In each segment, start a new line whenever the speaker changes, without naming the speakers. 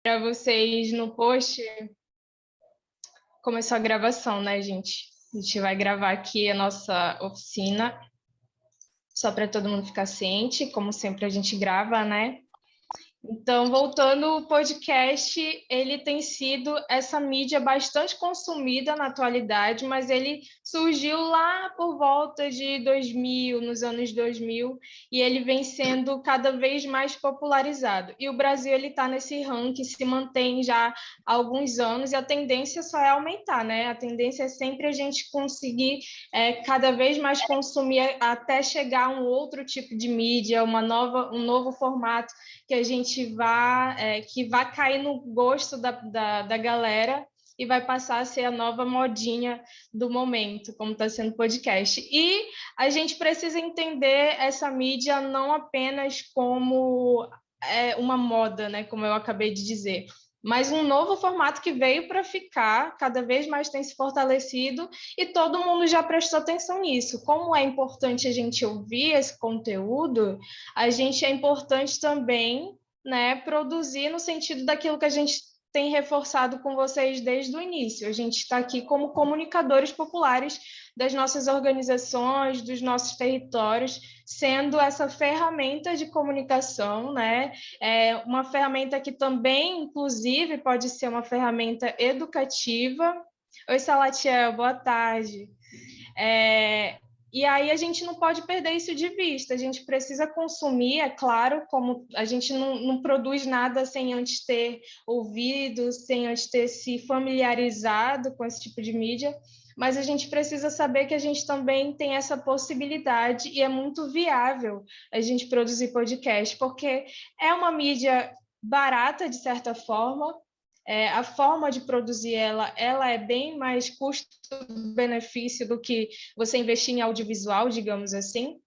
Para vocês no post, começou a gravação, né, gente? A gente vai gravar aqui a nossa oficina, só para todo mundo ficar ciente, como sempre a gente grava, né? Então, voltando, o podcast, ele tem sido essa mídia bastante consumida na atualidade, mas ele surgiu lá por volta de 2000, nos anos 2000, e ele vem sendo cada vez mais popularizado. E o Brasil, ele está nesse ranking, se mantém já há alguns anos, e a tendência só é aumentar, né? A tendência é sempre a gente conseguir cada vez mais consumir até chegar a um outro tipo de mídia, um novo formato, que a gente que vai cair no gosto da galera e vai passar a ser a nova modinha do momento, como está sendo o podcast. E a gente precisa entender essa mídia não apenas como uma moda, né, como eu acabei de dizer, mas um novo formato que veio para ficar, cada vez mais tem se fortalecido e todo mundo já prestou atenção nisso. Como é importante a gente ouvir esse conteúdo, a gente é importante também, né, produzir no sentido daquilo que a gente tem reforçado com vocês desde o início. A gente está aqui como comunicadores populares das nossas organizações, dos nossos territórios, sendo essa ferramenta de comunicação, né? Uma ferramenta que também, inclusive, pode ser uma ferramenta educativa. Oi, Salatiel, boa tarde. E aí a gente não pode perder isso de vista, a gente precisa consumir, é claro, como a gente não produz nada sem antes ter ouvido, sem antes ter se familiarizado com esse tipo de mídia, mas a gente precisa saber que a gente também tem essa possibilidade e é muito viável a gente produzir podcast, porque é uma mídia barata, de certa forma, a forma de produzir ela é bem mais custo-benefício do que você investir em audiovisual, digamos assim.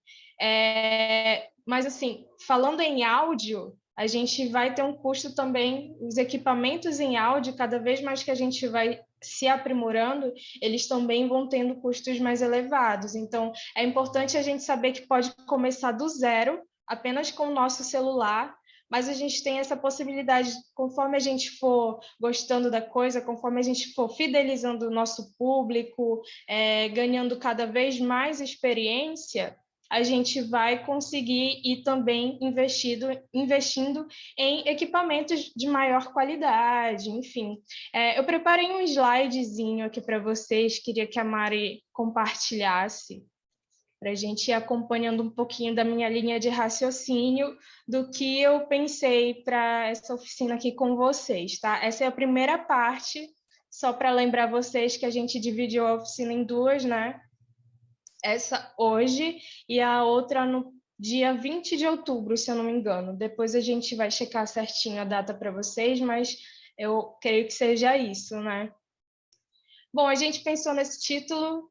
Mas, assim, falando em áudio, a gente vai ter um custo também, os equipamentos em áudio, cada vez mais que a gente vai se aprimorando, eles também vão tendo custos mais elevados. Então, é importante a gente saber que pode começar do zero, apenas com o nosso celular, mas a gente tem essa possibilidade, conforme a gente for gostando da coisa, conforme a gente for fidelizando o nosso público, ganhando cada vez mais experiência, a gente vai conseguir ir também investindo em equipamentos de maior qualidade, enfim. Eu preparei um slidezinho aqui para vocês, queria que a Mari compartilhasse, para a gente ir acompanhando um pouquinho da minha linha de raciocínio, do que eu pensei para essa oficina aqui com vocês, tá? Essa é a primeira parte, só para lembrar vocês que a gente dividiu a oficina em duas, né? Essa hoje e a outra no dia 20 de outubro, se eu não me engano. Depois a gente vai checar certinho a data para vocês, mas eu creio que seja isso, né? Bom, a gente pensou nesse título,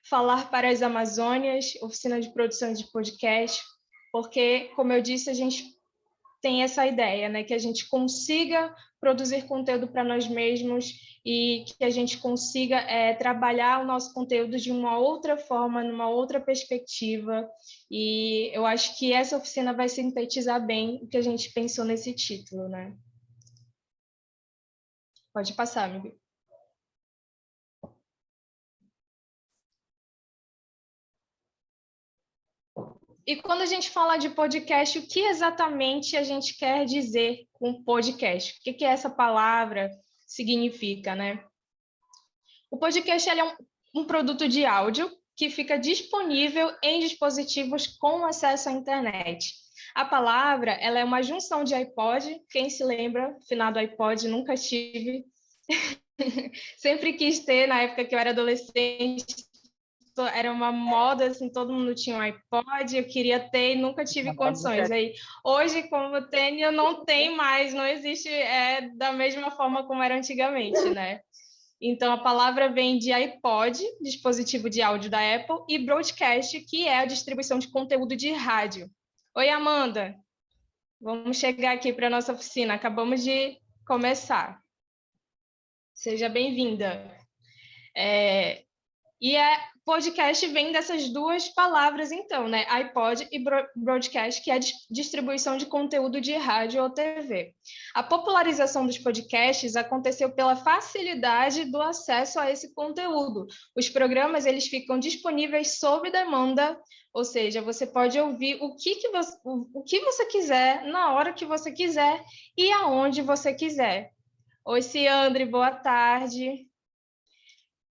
Falar para as Amazônias, oficina de produção de podcast, porque, como eu disse, a gente tem essa ideia, né, que a gente consiga produzir conteúdo para nós mesmos e que a gente consiga trabalhar o nosso conteúdo de uma outra forma, numa outra perspectiva. E eu acho que essa oficina vai sintetizar bem o que a gente pensou nesse título, né? Pode passar, amigo. E quando a gente fala de podcast, o que exatamente a gente quer dizer com podcast? O que essa palavra significa, né? O podcast é um produto de áudio que fica disponível em dispositivos com acesso à internet. A palavra ela é uma junção de iPod, quem se lembra, finado iPod, nunca tive. Sempre quis ter, na época que eu era adolescente, era uma moda, assim, todo mundo tinha um iPod, eu queria ter e nunca tive condições. Aí, hoje, como eu tenho, não tem mais, não existe da mesma forma como era antigamente, né? Então, a palavra vem de iPod, dispositivo de áudio da Apple, e broadcast, que é a distribuição de conteúdo de rádio. Oi, Amanda. Vamos chegar aqui para a nossa oficina. Acabamos de começar. Seja bem-vinda. E podcast vem dessas duas palavras, então, né? iPod e broadcast, que é a distribuição de conteúdo de rádio ou TV. A popularização dos podcasts aconteceu pela facilidade do acesso a esse conteúdo. Os programas eles ficam disponíveis sob demanda, ou seja, você pode ouvir o que você quiser, na hora que você quiser e aonde você quiser. Oi, Ciandre, boa tarde.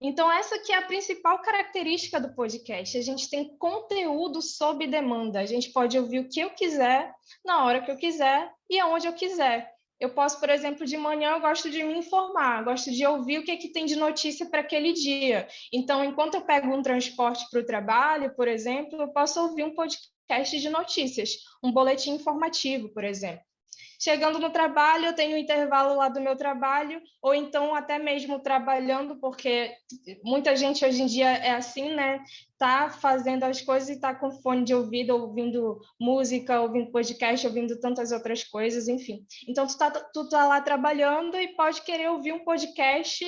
Então, essa que é a principal característica do podcast. A gente tem conteúdo sob demanda. A gente pode ouvir o que eu quiser, na hora que eu quiser e aonde eu quiser. Eu posso, por exemplo, de manhã eu gosto de me informar, gosto de ouvir o que, que tem de notícia para aquele dia. Então, enquanto eu pego um transporte para o trabalho, por exemplo, eu posso ouvir um podcast de notícias, um boletim informativo, por exemplo. Chegando no trabalho, eu tenho um intervalo lá do meu trabalho, ou então até mesmo trabalhando, porque muita gente hoje em dia é assim, né? Tá fazendo as coisas e tá com fone de ouvido, ouvindo música, ouvindo podcast, ouvindo tantas outras coisas, enfim. Então, tu tá lá trabalhando e pode querer ouvir um podcast,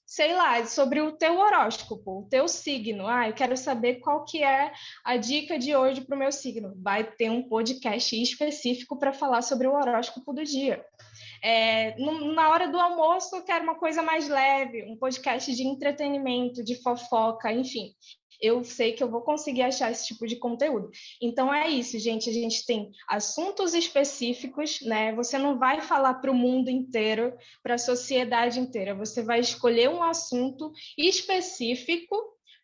sei lá, sobre o teu horóscopo, o teu signo. Ah, eu quero saber qual que é a dica de hoje para o meu signo. Vai ter um podcast específico para falar sobre o horóscopo do dia. Na hora do almoço, eu quero uma coisa mais leve, um podcast de entretenimento, de fofoca, enfim. Eu sei que eu vou conseguir achar esse tipo de conteúdo. Então é isso, gente. A gente tem assuntos específicos, né? Você não vai falar para o mundo inteiro, para a sociedade inteira. Você vai escolher um assunto específico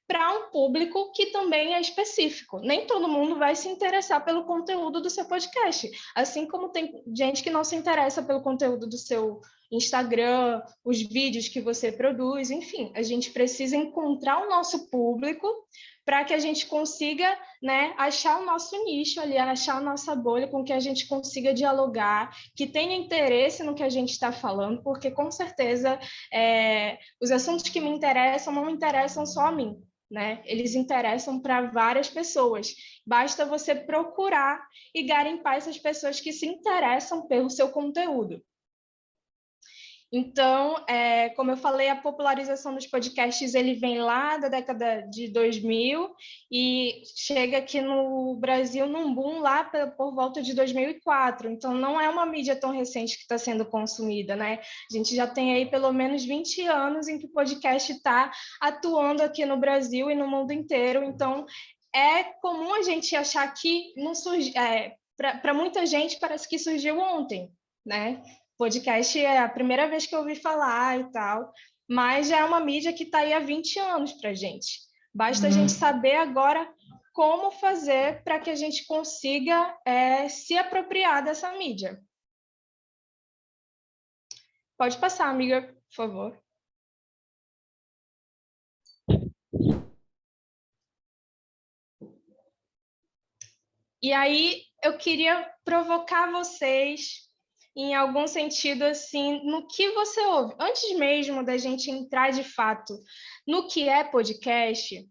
para um público que também é específico. Nem todo mundo vai se interessar pelo conteúdo do seu podcast, assim como tem gente que não se interessa pelo conteúdo do seu Instagram, os vídeos que você produz, enfim, a gente precisa encontrar o nosso público para que a gente consiga, né, achar o nosso nicho ali, achar a nossa bolha com que a gente consiga dialogar, que tenha interesse no que a gente está falando, porque com certeza os assuntos que me interessam não interessam só a mim, né? Eles interessam para várias pessoas. Basta você procurar e garimpar essas pessoas que se interessam pelo seu conteúdo. Então, como eu falei, a popularização dos podcasts ele vem lá da década de 2000 e chega aqui no Brasil num boom lá por volta de 2004. Então, não é uma mídia tão recente que está sendo consumida, né? A gente já tem aí pelo menos 20 anos em que o podcast está atuando aqui no Brasil e no mundo inteiro. Então, é comum a gente achar que não surge, para muita gente parece que surgiu ontem, né? Podcast é a primeira vez que eu ouvi falar e tal, mas já é uma mídia que está aí há 20 anos para a gente. Basta a gente saber agora como fazer para que a gente consiga se apropriar dessa mídia. Pode passar, amiga, por favor. E aí eu queria provocar vocês em algum sentido assim, no que você ouve. Antes mesmo da gente entrar de fato no que é podcast,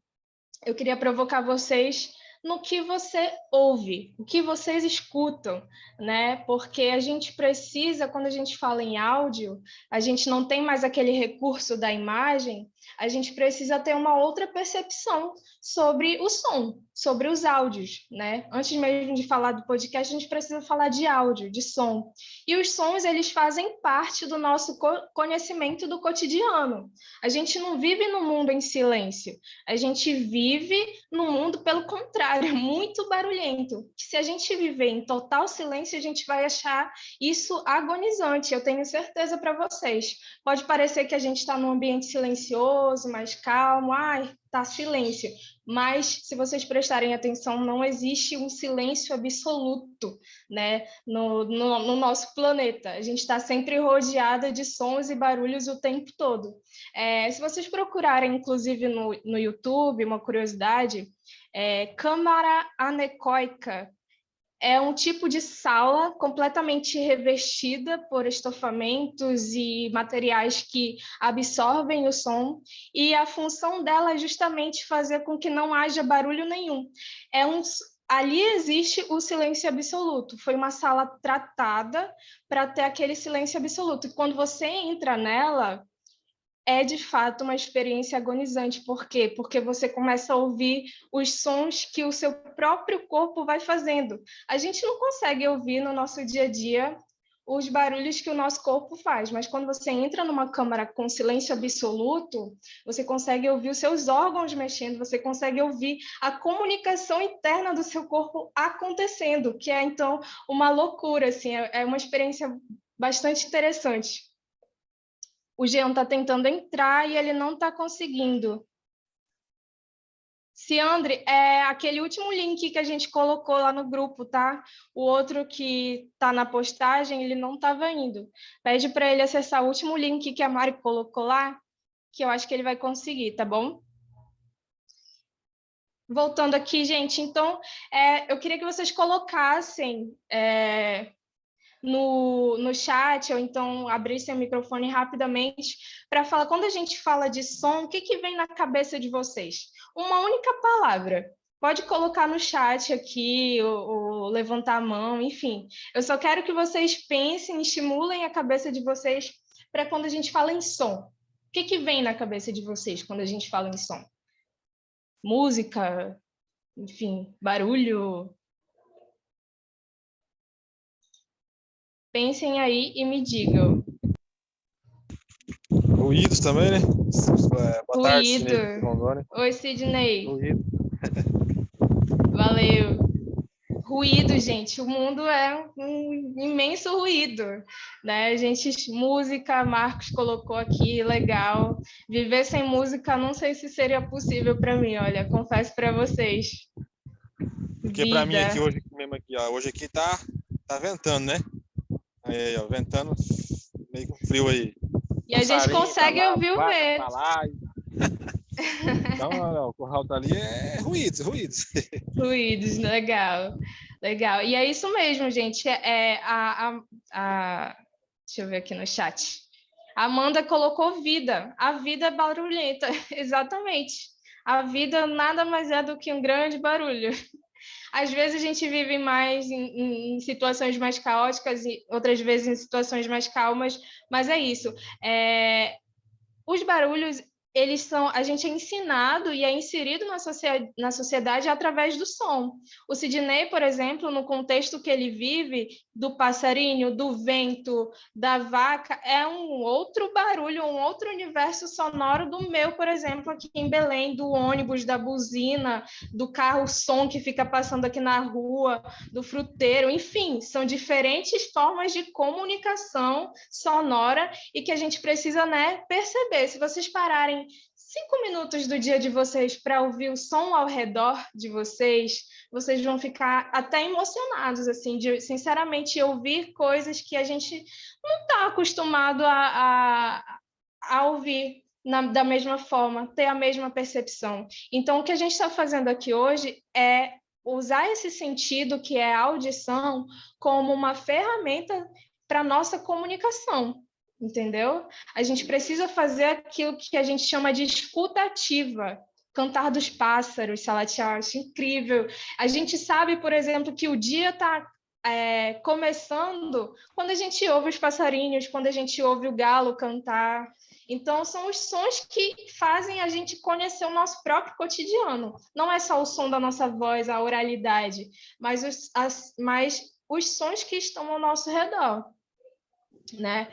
eu queria provocar vocês no que você ouve, o que vocês escutam, né? Porque a gente precisa, quando a gente fala em áudio, a gente não tem mais aquele recurso da imagem, a gente precisa ter uma outra percepção sobre o som, sobre os áudios, né? Antes mesmo de falar do podcast, a gente precisa falar de áudio, de som. E os sons, eles fazem parte do nosso conhecimento do cotidiano. A gente não vive no mundo em silêncio, a gente vive num mundo, pelo contrário, muito barulhento. Se a gente viver em total silêncio, a gente vai achar isso agonizante, eu tenho certeza para vocês. Pode parecer que a gente está num ambiente silencioso, mais calmo, ai, tá silêncio. Mas, se vocês prestarem atenção, não existe um silêncio absoluto, né, no nosso planeta. A gente está sempre rodeada de sons e barulhos o tempo todo. Se vocês procurarem, inclusive, no YouTube, uma curiosidade, câmara anecoica é um tipo de sala completamente revestida por estofamentos e materiais que absorvem o som, e a função dela é justamente fazer com que não haja barulho nenhum. Ali existe o silêncio absoluto. Foi uma sala tratada para ter aquele silêncio absoluto. E quando você entra nela, é de fato uma experiência agonizante. Por quê? Porque você começa a ouvir os sons que o seu próprio corpo vai fazendo. A gente não consegue ouvir no nosso dia a dia os barulhos que o nosso corpo faz, mas quando você entra numa câmara com silêncio absoluto, você consegue ouvir os seus órgãos mexendo, você consegue ouvir a comunicação interna do seu corpo acontecendo, que é então uma loucura, assim, é uma experiência bastante interessante. O Jean está tentando entrar e ele não está conseguindo. Ciandre, é aquele último link que a gente colocou lá no grupo, tá? O outro que está na postagem, ele não estava indo. Pede para ele acessar o último link que a Mari colocou lá, que eu acho que ele vai conseguir, tá bom? Voltando aqui, gente, então, eu queria que vocês colocassem no chat, ou então abrissem o microfone rapidamente para falar, quando a gente fala de som, o que vem na cabeça de vocês? Uma única palavra. Pode colocar no chat aqui, ou levantar a mão, enfim. Eu só quero que vocês pensem, estimulem a cabeça de vocês para quando a gente fala em som. O que vem na cabeça de vocês quando a gente fala em som? Música, enfim, barulho. Pensem aí e me digam.
Ruídos também, né? Boa tarde,
Ruído.
Sidney Rondônia.
Oi, Sidney.
Ruído.
Valeu. Ruído, gente. O mundo é um imenso ruído, né? A gente, música, Marcos colocou aqui, legal. Viver sem música, não sei se seria possível para mim, olha, confesso para vocês.
Porque para mim aqui hoje mesmo aqui, ó, hoje aqui tá ventando, né? Aí, ó, ventando, meio com frio aí.
E a gente consegue ouvir o vento.
Então, ó, o curral tá ali, é ruídos.
Ruídos, legal. Legal. E é isso mesmo, gente. Deixa eu ver aqui no chat. A Amanda colocou vida. A vida é barulhenta. Exatamente. A vida nada mais é do que um grande barulho. Às vezes a gente vive mais em situações mais caóticas e outras vezes em situações mais calmas, mas é isso. Os barulhos, eles são, a gente é ensinado e é inserido na sociedade através do som. O Sidney, por exemplo, no contexto que ele vive, do passarinho, do vento, da vaca, é um outro barulho, um outro universo sonoro do meu, por exemplo, aqui em Belém, do ônibus, da buzina, do carro-som que fica passando aqui na rua, do fruteiro, enfim, são diferentes formas de comunicação sonora e que a gente precisa, né, perceber. Se vocês pararem 5 minutos do dia de vocês para ouvir o som ao redor de vocês, vocês vão ficar até emocionados, assim, de sinceramente ouvir coisas que a gente não está acostumado a ouvir da mesma forma, ter a mesma percepção. Então, o que a gente está fazendo aqui hoje é usar esse sentido, que é a audição, como uma ferramenta para a nossa comunicação. Entendeu? A gente precisa fazer aquilo que a gente chama de escuta ativa, cantar dos pássaros, Salatiel, acho incrível. A gente sabe, por exemplo, que o dia está começando quando a gente ouve os passarinhos, quando a gente ouve o galo cantar. Então, são os sons que fazem a gente conhecer o nosso próprio cotidiano. Não é só o som da nossa voz, a oralidade, mas os sons que estão ao nosso redor. Né?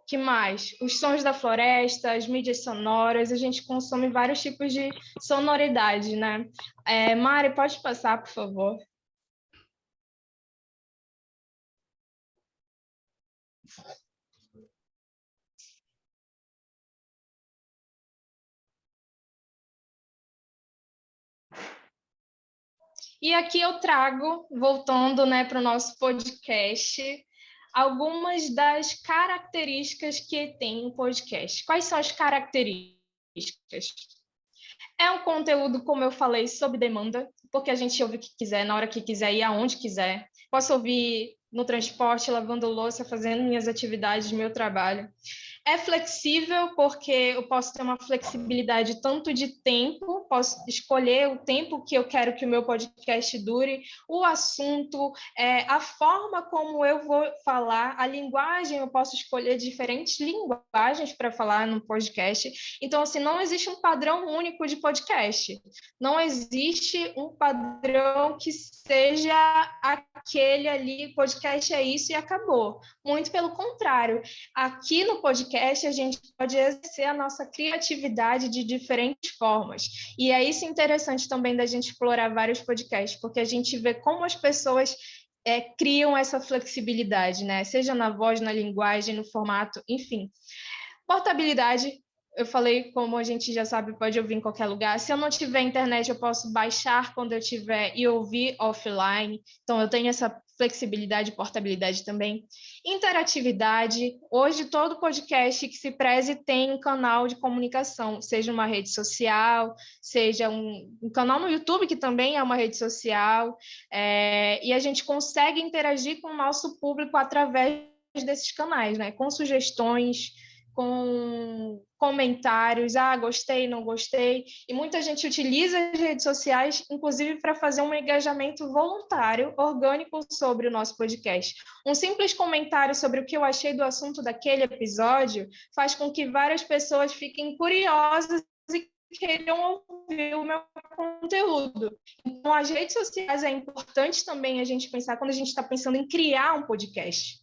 Que mais? Os sons da floresta, as mídias sonoras, a gente consome vários tipos de sonoridade, né? Mari, pode passar, por favor? E aqui eu trago, voltando, né, para o nosso podcast, algumas das características que tem um podcast. Quais são as características? É um conteúdo, como eu falei, sob demanda, porque a gente ouve o que quiser, na hora que quiser e aonde quiser. Posso ouvir no transporte, lavando louça, fazendo minhas atividades, meu trabalho. É flexível porque eu posso ter uma flexibilidade tanto de tempo, posso escolher o tempo que eu quero que o meu podcast dure, o assunto, a forma como eu vou falar, a linguagem, eu posso escolher diferentes linguagens para falar no podcast. Então, assim, não existe um padrão único de podcast. Não existe um padrão que seja aquele ali, podcast é isso e acabou. Muito pelo contrário. Aqui no podcast, a gente pode exercer a nossa criatividade de diferentes formas. E é isso interessante também da gente explorar vários podcasts, porque a gente vê como as pessoas criam essa flexibilidade, né? Seja na voz, na linguagem, no formato, enfim. Portabilidade, eu falei, como a gente já sabe, pode ouvir em qualquer lugar. Se eu não tiver internet, eu posso baixar quando eu tiver e ouvir offline. Então, eu tenho essa flexibilidade e portabilidade também. Interatividade. Hoje, todo podcast que se preze tem um canal de comunicação, seja uma rede social, seja um canal no YouTube, que também é uma rede social, e a gente consegue interagir com o nosso público através desses canais, né? Com sugestões, com comentários, gostei, não gostei, e muita gente utiliza as redes sociais, inclusive, para fazer um engajamento voluntário, orgânico sobre o nosso podcast. Um simples comentário sobre o que eu achei do assunto daquele episódio faz com que várias pessoas fiquem curiosas e queiram ouvir o meu conteúdo. Então, as redes sociais é importante também a gente pensar quando a gente está pensando em criar um podcast.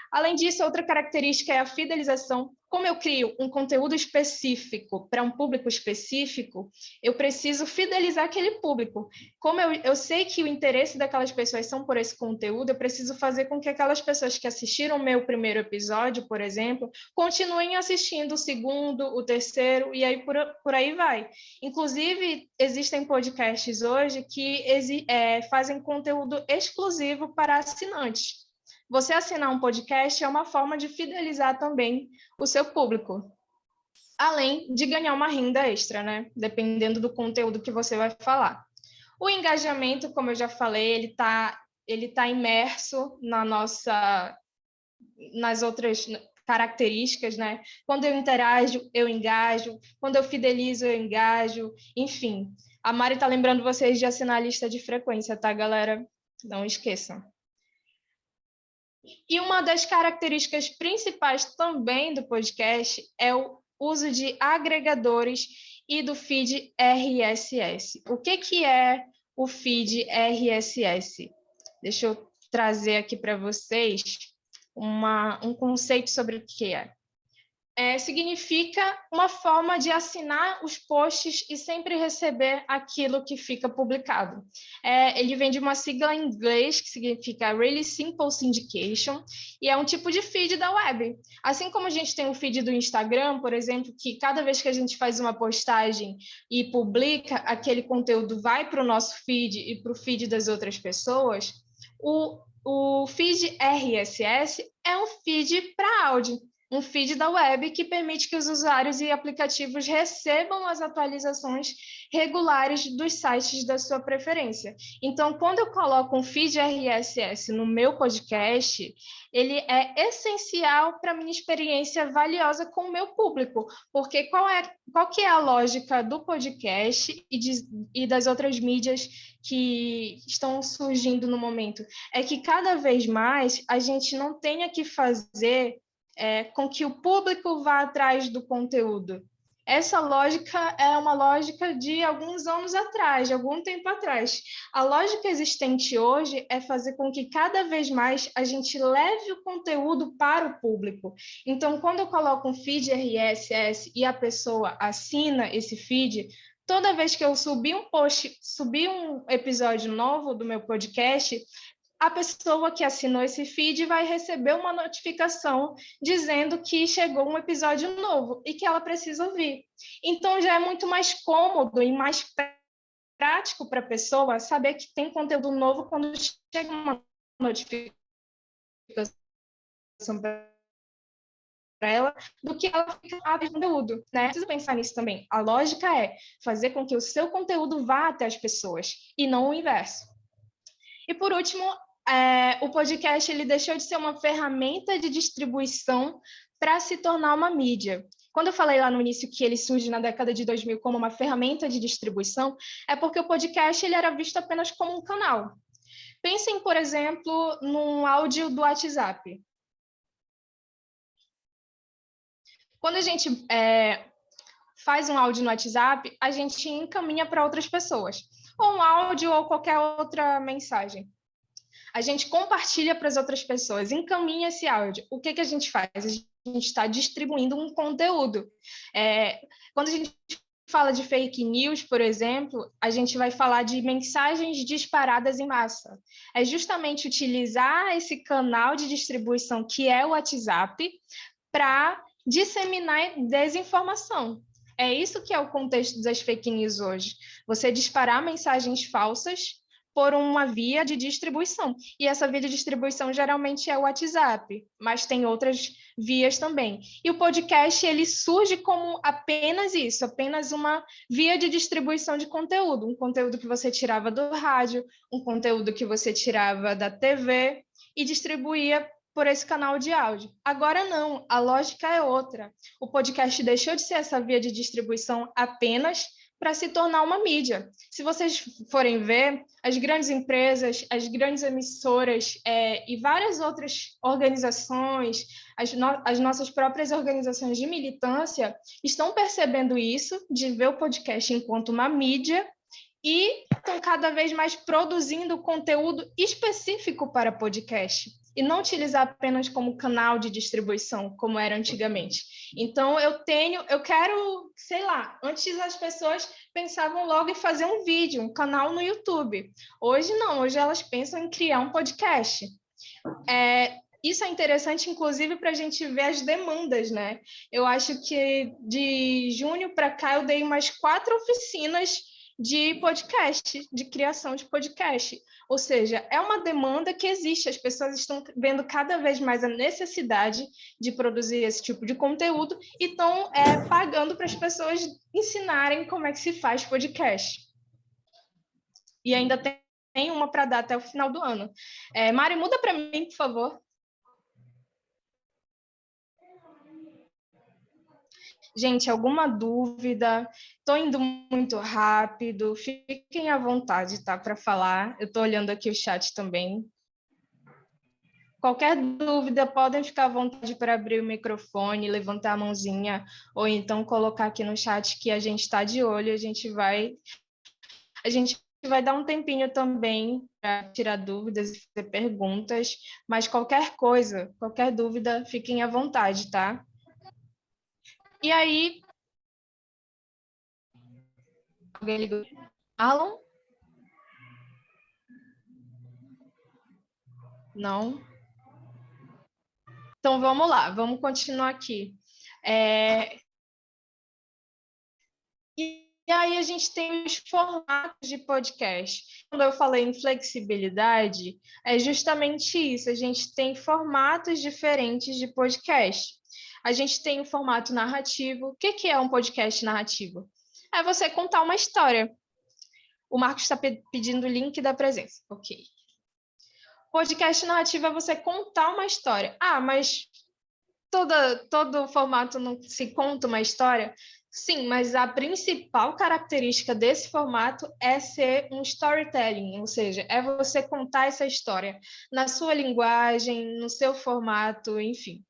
Além disso, outra característica é a fidelização. Como eu crio um conteúdo específico para um público específico, eu preciso fidelizar aquele público. Como eu sei que o interesse daquelas pessoas são por esse conteúdo, eu preciso fazer com que aquelas pessoas que assistiram o meu primeiro episódio, por exemplo, continuem assistindo o segundo, o terceiro, e aí por aí vai. Inclusive, existem podcasts hoje que fazem conteúdo exclusivo para assinantes. Você assinar um podcast é uma forma de fidelizar também o seu público, além de ganhar uma renda extra, né? Dependendo do conteúdo que você vai falar. O engajamento, como eu já falei, ele tá imerso nas outras características, né? Quando eu interajo, eu engajo. Quando eu fidelizo, eu engajo. Enfim, a Mari está lembrando vocês de assinar a lista de frequência, tá, galera? Não esqueçam. E uma das características principais também do podcast é o uso de agregadores e do feed RSS. O que é o feed RSS? Deixa eu trazer aqui para vocês um conceito sobre o que é. Significa uma forma de assinar os posts e sempre receber aquilo que fica publicado. Ele vem de uma sigla em inglês que significa Really Simple Syndication, e é um tipo de feed da web. Assim como a gente tem o feed do Instagram, por exemplo, que cada vez que a gente faz uma postagem e publica, aquele conteúdo vai para o nosso feed e para o feed das outras pessoas, o feed RSS é um feed para áudio. Um feed da web que permite que os usuários e aplicativos recebam as atualizações regulares dos sites da sua preferência. Então, quando eu coloco um feed RSS no meu podcast, ele é essencial para a minha experiência valiosa com o meu público, porque qual que é a lógica do podcast e das outras mídias que estão surgindo no momento? É que cada vez mais a gente não tenha que fazer com que o público vá atrás do conteúdo. Essa lógica é uma lógica de alguns anos atrás, de algum tempo atrás. A lógica existente hoje é fazer com que cada vez mais a gente leve o conteúdo para o público. Então, quando eu coloco um feed RSS e a pessoa assina esse feed, toda vez que eu subir um episódio novo do meu podcast, a pessoa que assinou esse feed vai receber uma notificação dizendo que chegou um episódio novo e que ela precisa ouvir. Então, já é muito mais cômodo e mais prático para a pessoa saber que tem conteúdo novo quando chega uma notificação para ela, do que ela fica atrás do conteúdo, né? Precisa pensar nisso também. A lógica é fazer com que o seu conteúdo vá até as pessoas e não o inverso. E, por último, o podcast ele deixou de ser uma ferramenta de distribuição para se tornar uma mídia. Quando eu falei lá no início que ele surge na década de 2000 como uma ferramenta de distribuição, é porque o podcast ele era visto apenas como um canal. Pensem, por exemplo, num áudio do WhatsApp. Quando a gente faz um áudio no WhatsApp, a gente encaminha para outras pessoas, ou um áudio ou qualquer outra mensagem. A gente compartilha para as outras pessoas, encaminha esse áudio. O que a gente faz? A gente está distribuindo um conteúdo. Quando a gente fala de fake news, por exemplo, a gente vai falar de mensagens disparadas em massa. É justamente utilizar esse canal de distribuição que é o WhatsApp para disseminar desinformação. É isso que é o contexto das fake news hoje. Você disparar mensagens falsas por uma via de distribuição. E essa via de distribuição geralmente é o WhatsApp, mas tem outras vias também. E o podcast, ele surge como apenas isso, apenas uma via de distribuição de conteúdo, um conteúdo que você tirava do rádio, um conteúdo que você tirava da TV e distribuía por esse canal de áudio. Agora não, a lógica é outra. O podcast deixou de ser essa via de distribuição apenas para se tornar uma mídia. Se vocês forem ver, as grandes empresas, as grandes emissoras e várias outras organizações, as nossas próprias organizações de militância estão percebendo isso, de ver o podcast enquanto uma mídia e estão cada vez mais produzindo conteúdo específico para podcast e não utilizar apenas como canal de distribuição, como era antigamente. Então, eu quero, sei lá, antes as pessoas pensavam logo em fazer um vídeo, um canal no YouTube. Hoje não, hoje elas pensam em criar um podcast. Isso é interessante, inclusive, para a gente ver as demandas, né? Eu acho que de junho para cá eu dei umas 4 oficinas de podcast, de criação de podcast. Ou seja, é uma demanda que existe, as pessoas estão vendo cada vez mais a necessidade de produzir esse tipo de conteúdo e estão pagando para as pessoas ensinarem como é que se faz podcast. E ainda tem uma para dar até o final do ano. Mari, muda para mim, por favor. Gente, alguma dúvida? Estou indo muito rápido, fiquem à vontade, tá, para falar. Eu estou olhando aqui o chat também. Qualquer dúvida, podem ficar à vontade para abrir o microfone, levantar a mãozinha, ou então colocar aqui no chat que a gente está de olho, a gente vai dar um tempinho também para tirar dúvidas e fazer perguntas, mas qualquer coisa, qualquer dúvida, fiquem à vontade, tá? E aí... Alguém ligou? Alan? Não? Então, vamos lá, vamos continuar aqui. E aí a gente tem os formatos de podcast. Quando eu falei em flexibilidade, é justamente isso. A gente tem formatos diferentes de podcast. A gente tem o formato narrativo. O que é um podcast narrativo? É você contar uma história. O Marcos está pedindo o link da presença. Ok. Podcast narrativo é você contar uma história. Ah, mas todo formato não se conta uma história? Sim, mas a principal característica desse formato é ser um storytelling, ou seja, é você contar essa história na sua linguagem, no seu formato, enfim.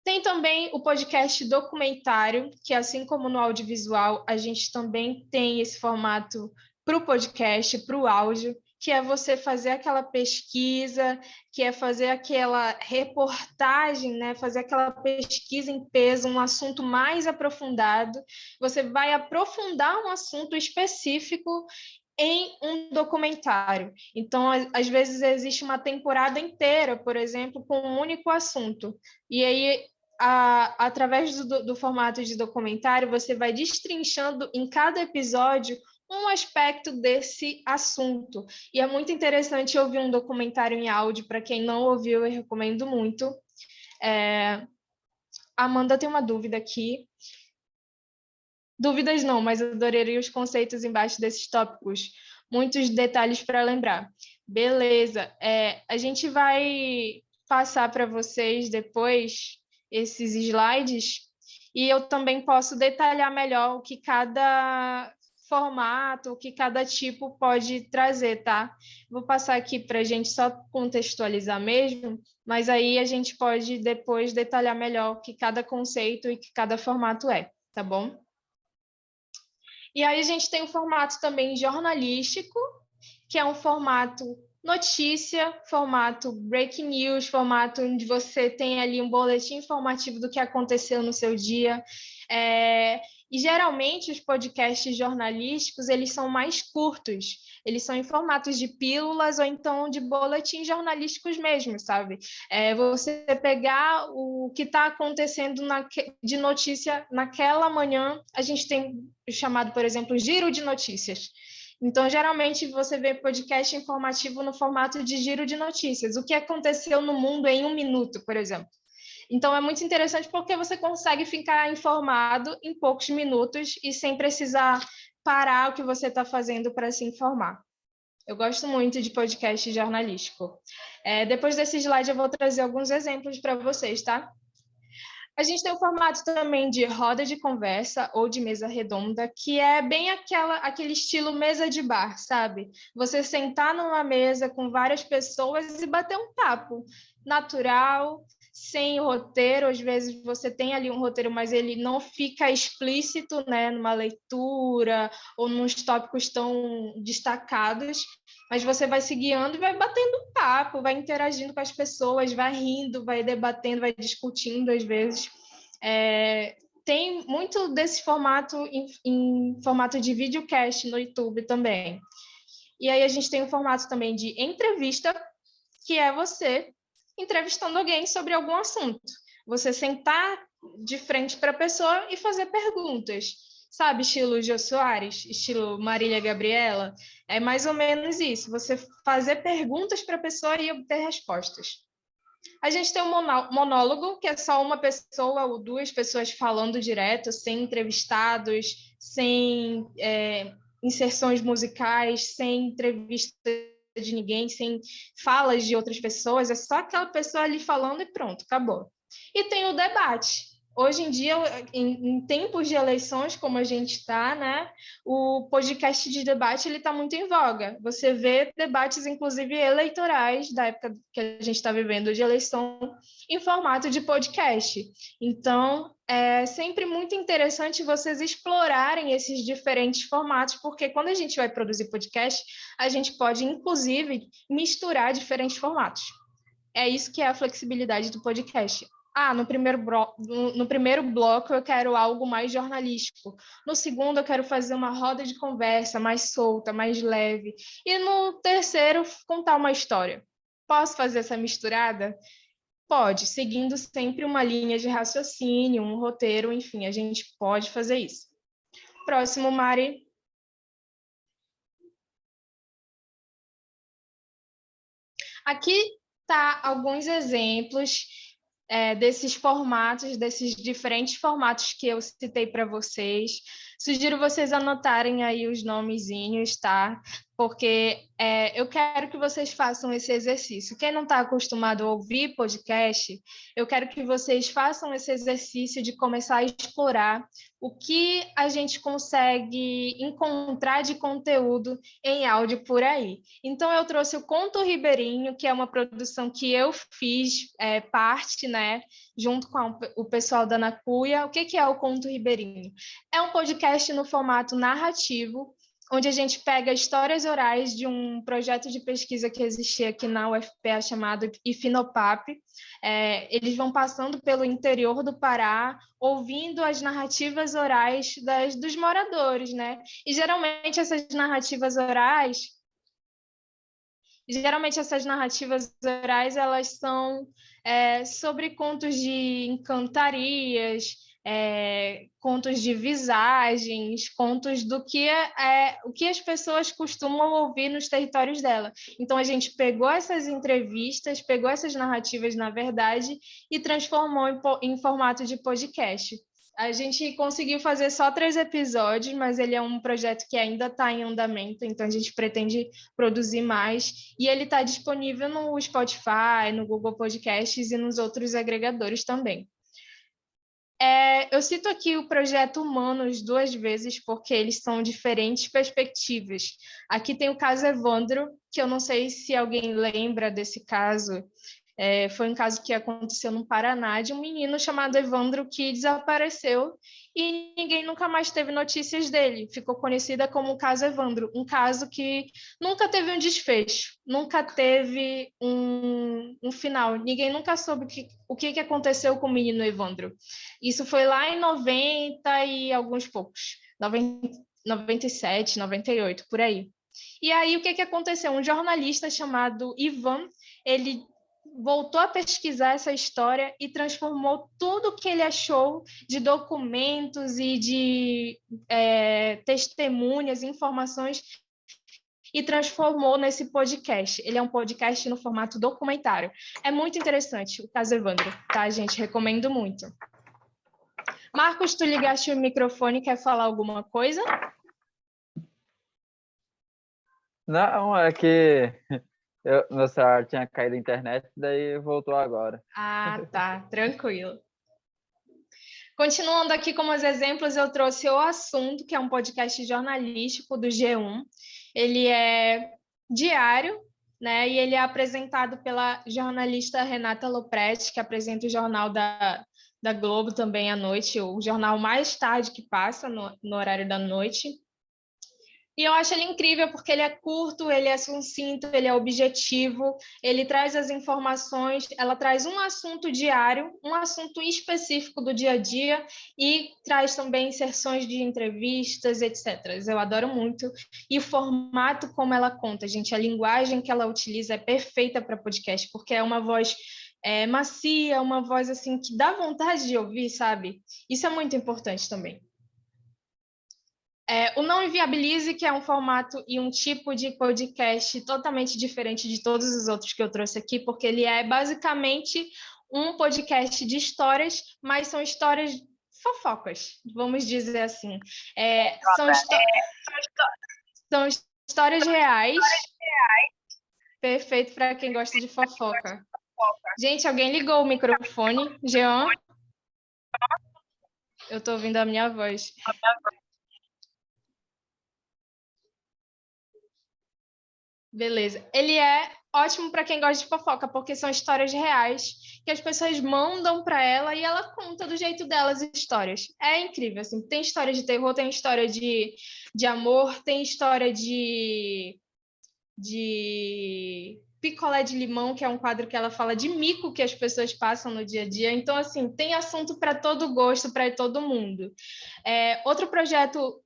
Tem também o podcast documentário, que assim como no audiovisual, a gente também tem esse formato para o podcast, para o áudio, que é você fazer aquela pesquisa, que é fazer aquela reportagem, né? Fazer aquela pesquisa em peso, um assunto mais aprofundado. Você vai aprofundar um assunto específico em um documentário. Então, às vezes, existe uma temporada inteira, por exemplo, com um único assunto. E aí, através do formato de documentário, você vai destrinchando em cada episódio um aspecto desse assunto. E é muito interessante ouvir um documentário em áudio. Para quem não ouviu, eu recomendo muito. Amanda tem uma dúvida aqui. Dúvidas não, mas eu adoraria os conceitos embaixo desses tópicos. Muitos detalhes para lembrar. Beleza. A gente vai passar para vocês depois esses slides e eu também posso detalhar melhor o que cada formato, o que cada tipo pode trazer, tá? Vou passar aqui para a gente só contextualizar mesmo, mas aí a gente pode depois detalhar melhor o que cada conceito e que cada formato é, tá bom? E aí a gente tem o formato também jornalístico, que é um formato notícia, formato breaking news, formato onde você tem ali um boletim informativo do que aconteceu no seu dia. E geralmente os podcasts jornalísticos eles são mais curtos, eles são em formatos de pílulas ou então de boletins jornalísticos mesmo, sabe? Você pegar o que está acontecendo de notícia naquela manhã, a gente tem o chamado, por exemplo, giro de notícias. Então, geralmente, você vê podcast informativo no formato de giro de notícias. O que aconteceu no mundo em 1 minuto, por exemplo. Então, é muito interessante porque você consegue ficar informado em poucos minutos e sem precisar parar o que você está fazendo para se informar. Eu gosto muito de podcast jornalístico. Depois desse slide, eu vou trazer alguns exemplos para vocês, tá? A gente tem o formato também de roda de conversa ou de mesa redonda, que é bem aquele estilo mesa de bar, sabe? Você sentar numa mesa com várias pessoas e bater um papo natural, sem roteiro. Às vezes você tem ali um roteiro, mas ele não fica explícito, né, numa leitura ou nos tópicos tão destacados. Mas você vai se guiando e vai batendo papo, vai interagindo com as pessoas, vai rindo, vai debatendo, vai discutindo às vezes. Tem muito desse formato em formato de videocast no YouTube também. E aí a gente tem o formato também de entrevista, que é você entrevistando alguém sobre algum assunto. Você sentar de frente para a pessoa e fazer perguntas. Sabe, estilo Jô Soares, estilo Marília Gabriela? É mais ou menos isso. Você fazer perguntas para a pessoa e obter respostas. A gente tem um monólogo, que é só uma pessoa ou duas pessoas falando direto, sem entrevistados, sem inserções musicais, sem entrevista de ninguém, sem falas de outras pessoas, é só aquela pessoa ali falando e pronto, acabou. E tem o debate. Hoje em dia, em tempos de eleições, como a gente está, né, o podcast de debate ele está muito em voga. Você vê debates, inclusive eleitorais, da época que a gente está vivendo de eleição, em formato de podcast. Então, é sempre muito interessante vocês explorarem esses diferentes formatos, porque quando a gente vai produzir podcast, a gente pode, inclusive, misturar diferentes formatos. É isso que é a flexibilidade do podcast. No primeiro bloco eu quero algo mais jornalístico. No segundo eu quero fazer uma roda de conversa mais solta, mais leve. E no terceiro, contar uma história. Posso fazer essa misturada? Pode, seguindo sempre uma linha de raciocínio, um roteiro, enfim, a gente pode fazer isso. Próximo, Mari. Aqui tá alguns exemplos desses formatos, desses diferentes formatos que eu citei para vocês. Sugiro vocês anotarem aí os nomezinhos, tá? Porque eu quero que vocês façam esse exercício. Quem não está acostumado a ouvir podcast, eu quero que vocês façam esse exercício de começar a explorar o que a gente consegue encontrar de conteúdo em áudio por aí. Então, eu trouxe o Conto Ribeirinho, que é uma produção que eu fiz parte, né, junto com o pessoal da Nacuia. O que é o Conto Ribeirinho? É um podcast no formato narrativo, onde a gente pega histórias orais de um projeto de pesquisa que existia aqui na UFPA chamado IFINOPAP. Eles vão passando pelo interior do Pará, ouvindo as narrativas orais dos moradores, né? E geralmente essas narrativas orais, elas são sobre contos de encantarias, contos de visagens, contos do que o que as pessoas costumam ouvir nos territórios dela. Então, a gente pegou essas entrevistas, pegou essas narrativas, na verdade, e transformou em formato de podcast. A gente conseguiu fazer só 3 episódios, mas ele é um projeto que ainda está em andamento, então a gente pretende produzir mais. E ele está disponível no Spotify, no Google Podcasts e nos outros agregadores também. Eu cito aqui o projeto Humanos 2 vezes, porque eles são diferentes perspectivas. Aqui tem o caso Evandro, que eu não sei se alguém lembra desse caso. Foi um caso que aconteceu no Paraná, de um menino chamado Evandro que desapareceu e ninguém nunca mais teve notícias dele. Ficou conhecida como o caso Evandro, um caso que nunca teve um desfecho, nunca teve um final. Ninguém nunca soube o que aconteceu com o menino Evandro. Isso foi lá em 90 e alguns poucos, 97, 98, por aí. E aí, o que aconteceu? Um jornalista chamado Ivan, ele voltou a pesquisar essa história e transformou tudo o que ele achou de documentos e de testemunhas, informações, e transformou nesse podcast. Ele é um podcast no formato documentário. É muito interessante, o caso Evandro, tá, gente? Recomendo muito. Marcos, tu ligaste o microfone, quer falar alguma coisa?
Não, é que meu celular tinha caído a internet, daí voltou agora.
Ah, tá, tranquilo. Continuando aqui como os exemplos, eu trouxe O Assunto, que é um podcast jornalístico do G1. Ele é diário, né? E ele é apresentado pela jornalista Renata Lopretti, que apresenta o jornal da Globo também à noite, o jornal mais tarde que passa, no horário da noite. E eu acho ele incrível porque ele é curto, ele é sucinto, ele é objetivo, ele traz as informações, ela traz um assunto diário, um assunto específico do dia a dia e traz também inserções de entrevistas, etc. Eu adoro muito. E o formato como ela conta, gente, a linguagem que ela utiliza é perfeita para podcast, porque é uma voz macia, uma voz assim que dá vontade de ouvir, sabe? Isso é muito importante também. O Não Inviabilize, que é um formato e um tipo de podcast totalmente diferente de todos os outros que eu trouxe aqui, porque ele é basicamente um podcast de histórias, mas são histórias fofocas, vamos dizer assim. São histórias reais, perfeito para quem gosta de fofoca. Gente, alguém ligou o microfone? Jean? Eu estou ouvindo a minha voz. Beleza. Ele é ótimo para quem gosta de fofoca, porque são histórias reais que as pessoas mandam para ela e ela conta do jeito delas histórias. É incrível, assim. Tem história de terror, tem história de amor, tem história de picolé de limão, que é um quadro que ela fala de mico que as pessoas passam no dia a dia. Então, assim, tem assunto para todo gosto, para todo mundo.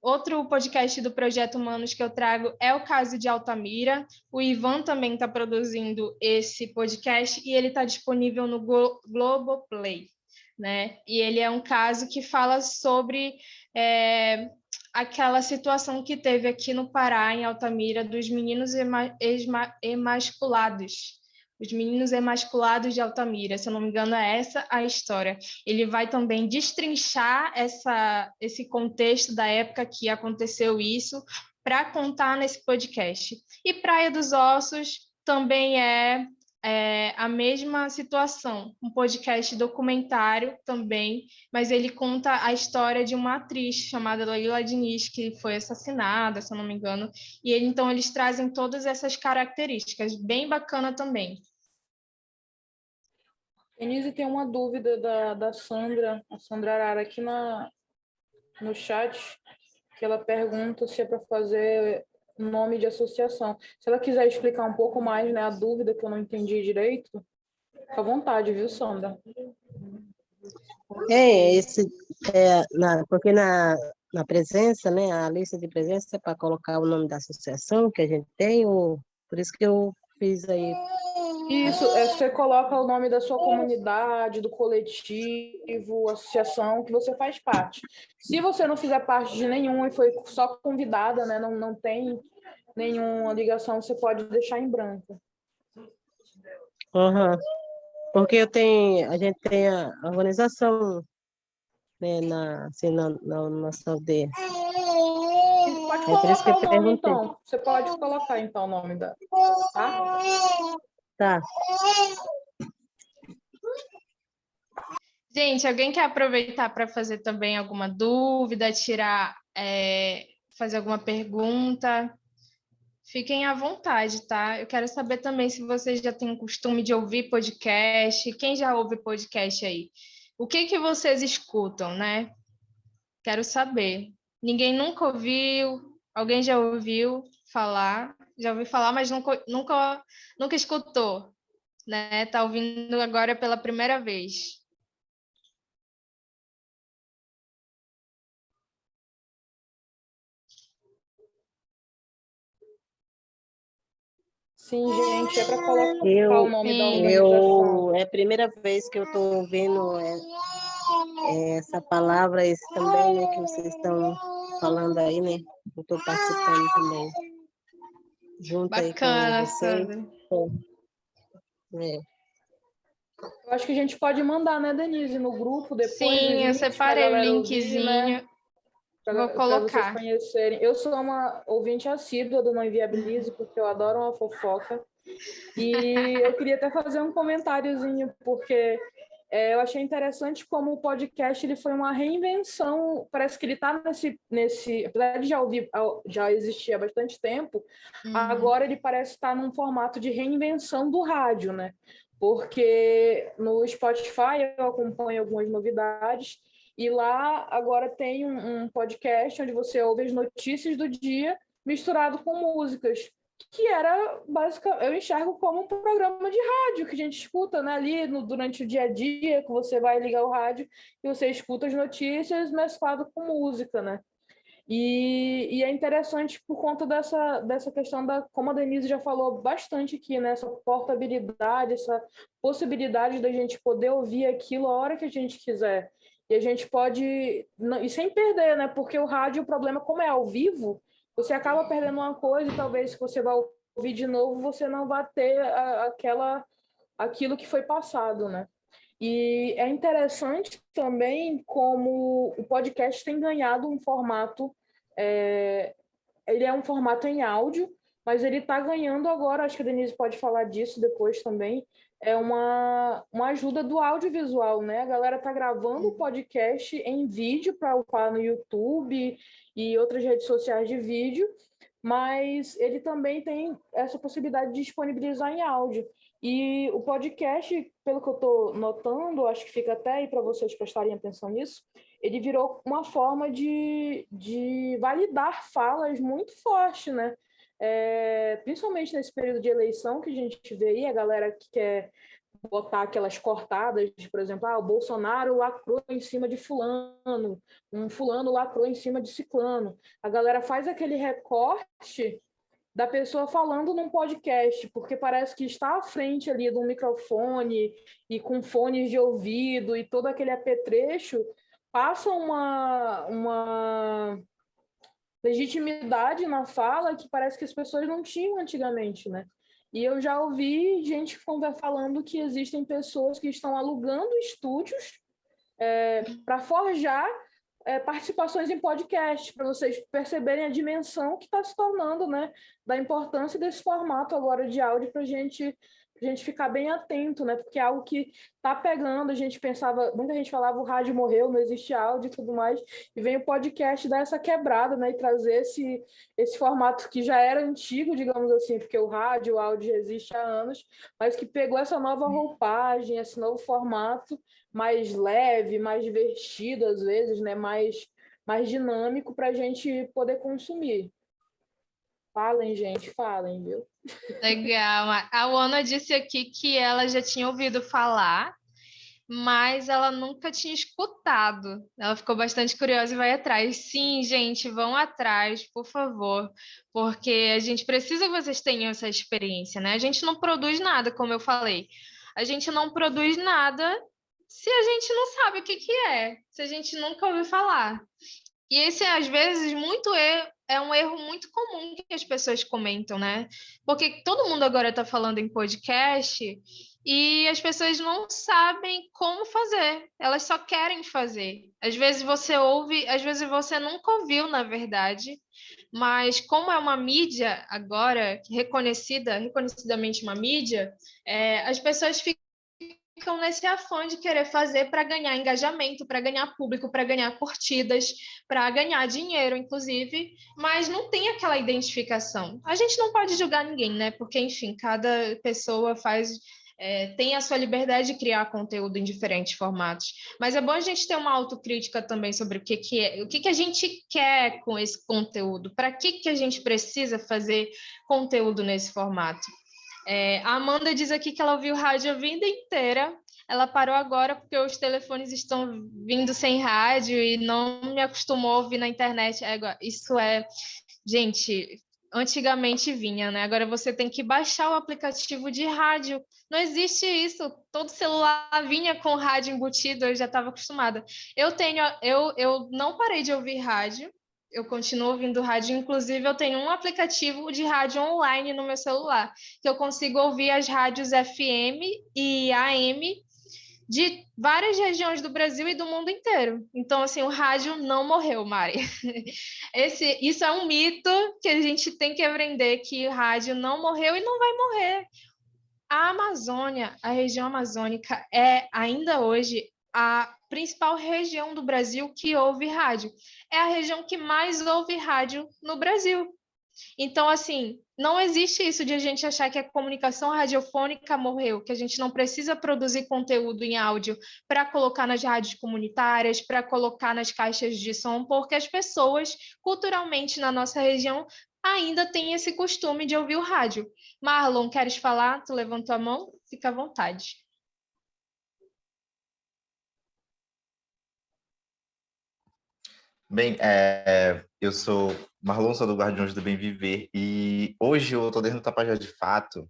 Outro podcast do Projeto Humanos que eu trago é o caso de Altamira. O Ivan também está produzindo esse podcast e ele está disponível no Globoplay, né? E ele é um caso que fala sobre aquela situação que teve aqui no Pará, em Altamira, dos meninos emasculados. Os meninos emasculados de Altamira, se eu não me engano, é essa a história. Ele vai também destrinchar esse contexto da época que aconteceu isso para contar nesse podcast. E Praia dos Ossos também é a mesma situação, um podcast documentário também, mas ele conta a história de uma atriz chamada Leila Diniz, que foi assassinada, se eu não me engano, e então eles trazem todas essas características, bem bacana também.
Denise, tem uma dúvida da Sandra, a Sandra Arara, aqui no chat, que ela pergunta se é para fazer nome de associação. Se ela quiser explicar um pouco mais, né, a dúvida que eu não entendi direito, fica à vontade, viu, Sandra?
Porque na presença, né, a lista de presença é para colocar o nome da associação que a gente tem, por isso que eu fiz aí.
Isso, você coloca o nome da sua comunidade, do coletivo, associação, que você faz parte. Se você não fizer parte de nenhum e foi só convidada, né, não tem nenhuma ligação, você pode deixar em branco.
Uhum. Porque a gente tem a organização, né, na nossa aldeia.
Pode colocar o nome, então. Você pode colocar, então, o nome da... Tá?
Tá.
Gente, alguém quer aproveitar para fazer também alguma dúvida, fazer alguma pergunta? Fiquem à vontade, tá? Eu quero saber também se vocês já têm o costume de ouvir podcast. Quem já ouve podcast aí? O que que vocês escutam, né? Quero saber. Ninguém nunca ouviu? Alguém já ouviu falar? Já ouviu falar, mas nunca escutou, né? Tá ouvindo agora pela primeira vez.
Sim, gente, é para colocar o
Eu,
nome da
Sim.
organização.
é a primeira vez que eu estou ouvindo essa palavra, esse também, né, que vocês estão falando aí, né? Eu estou participando também, junto aí com
Bacana,
vocês.
Sandra.
É.
Eu acho que a gente pode mandar, né, Denise, no grupo depois os
Sim, eu
links para a
separei o
galera ouvir, né?
linkzinho. Vou
Para vocês
colocar.
conhecerem. Eu sou uma ouvinte assídua do Não Inviabilize, porque eu adoro uma fofoca. E eu queria até fazer um comentáriozinho, porque eu achei interessante como o podcast ele foi uma reinvenção. Parece que ele está nesse. Apesar de já existir há bastante tempo, agora ele parece estar num formato de reinvenção do rádio, né? Porque no Spotify eu acompanho algumas novidades. E lá agora tem um podcast onde você ouve as notícias do dia misturado com músicas, que era basicamente, eu enxergo como um programa de rádio que a gente escuta, né, ali durante o dia a dia, que você vai ligar o rádio e você escuta as notícias mesclado com música, né? E é interessante por conta dessa questão como a Denise já falou bastante aqui, né? Essa portabilidade, essa possibilidade da gente poder ouvir aquilo a hora que a gente quiser. E a gente pode, e sem perder, né? Porque o rádio, o problema, como é ao vivo, você acaba perdendo uma coisa e talvez se você vai ouvir de novo, você não vai ter aquilo que foi passado, né? E é interessante também como o podcast tem ganhado um formato, ele é um formato em áudio, mas ele está ganhando agora, acho que a Denise pode falar disso depois também, é uma ajuda do audiovisual, né? A galera está gravando o podcast em vídeo para upar no YouTube e outras redes sociais de vídeo, mas ele também tem essa possibilidade de disponibilizar em áudio. E o podcast, pelo que eu estou notando, acho que fica até aí para vocês prestarem atenção nisso, ele virou uma forma de validar falas muito forte, né? Principalmente nesse período de eleição que a gente vê aí, a galera que quer botar aquelas cortadas, por exemplo, o Bolsonaro lacrou em cima de fulano, um fulano lacrou em cima de ciclano. A galera faz aquele recorte da pessoa falando num podcast, porque parece que está à frente ali de um microfone e com fones de ouvido e todo aquele apetrecho, passa uma legitimidade na fala que parece que as pessoas não tinham antigamente, né? E eu já ouvi gente falando que existem pessoas que estão alugando estúdios para forjar participações em podcast, para vocês perceberem a dimensão que está se tornando, né? Da importância desse formato agora de áudio para a gente ficar bem atento, né? Porque é algo que está pegando, a gente pensava, muita gente falava o rádio morreu, não existe áudio e tudo mais, e vem o podcast dar essa quebrada, né? E trazer esse formato que já era antigo, digamos assim, porque o rádio, o áudio já existe há anos, mas que pegou essa nova roupagem, esse novo formato mais leve, mais divertido às vezes, né? Mais dinâmico para a gente poder consumir. Falem, gente, falem, viu?
Legal. A Ana disse aqui que ela já tinha ouvido falar, mas ela nunca tinha escutado. Ela ficou bastante curiosa e vai atrás. Sim, gente, vão atrás, por favor, porque a gente precisa que vocês tenham essa experiência, né? A gente não produz nada, como eu falei. A gente não produz nada se a gente não sabe o que que é, se a gente nunca ouviu falar. E esse, às vezes, é um erro muito comum que as pessoas comentam, né? Porque todo mundo agora está falando em podcast e as pessoas não sabem como fazer, elas só querem fazer. Às vezes você ouve, às vezes você nunca ouviu, na verdade, mas como é uma mídia agora, reconhecidamente uma mídia, as pessoas ficam ficam nesse afã de querer fazer para ganhar engajamento, para ganhar público, para ganhar curtidas, para ganhar dinheiro, inclusive, mas não tem aquela identificação. A gente não pode julgar ninguém, né? Porque, enfim, cada pessoa tem a sua liberdade de criar conteúdo em diferentes formatos. Mas é bom a gente ter uma autocrítica também sobre o que a gente quer com esse conteúdo, para que a gente precisa fazer conteúdo nesse formato. A Amanda diz aqui que ela ouviu rádio a vida inteira. Ela parou agora porque os telefones estão vindo sem rádio e não me acostumou a ouvir na internet. Isso é... Gente, antigamente vinha, né? Agora você tem que baixar o aplicativo de rádio. Não existe isso. Todo celular vinha com rádio embutido, eu já estava acostumada. Eu não parei de ouvir rádio. Eu continuo ouvindo rádio, inclusive eu tenho um aplicativo de rádio online no meu celular, que eu consigo ouvir as rádios FM e AM de várias regiões do Brasil e do mundo inteiro. Então, assim, o rádio não morreu, Mari. Isso é um mito que a gente tem que aprender, que o rádio não morreu e não vai morrer. A Amazônia, a região amazônica, é ainda hoje a principal região do Brasil que ouve rádio. É a região que mais ouve rádio no Brasil. Então, assim, não existe isso de a gente achar que a comunicação radiofônica morreu, que a gente não precisa produzir conteúdo em áudio para colocar nas rádios comunitárias, para colocar nas caixas de som, porque as pessoas, culturalmente, na nossa região, ainda têm esse costume de ouvir o rádio. Marlon, queres falar? Tu levantou a mão? Fica à vontade.
Bem, eu sou Marlon, sou do Guardiões do Bem Viver, e hoje eu estou dentro do Tapajós de Fato.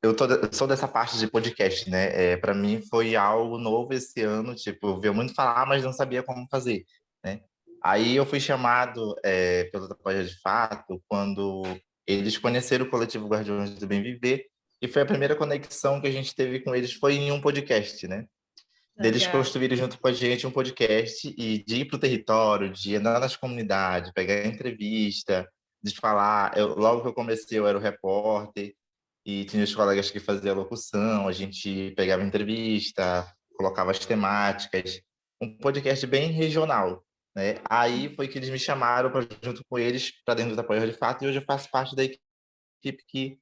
Eu sou dessa parte de podcast, né? Para mim foi algo novo esse ano, tipo, eu ouvia muito falar, mas não sabia como fazer, né? Aí eu fui chamado pelo Tapajós de Fato quando eles conheceram o coletivo Guardiões do Bem Viver, e foi a primeira conexão que a gente teve com eles, foi em um podcast, né? Deles
Legal.
construírem junto com a gente um podcast e de ir para o território, de andar nas comunidades, pegar entrevista, de falar. Logo que eu comecei, eu era o repórter e tinha os colegas que faziam a locução, a gente pegava entrevista, colocava as temáticas, um podcast bem regional, né? Aí foi que eles me chamaram para junto com eles para dentro da Apoio de Fato, e hoje eu faço parte da equipe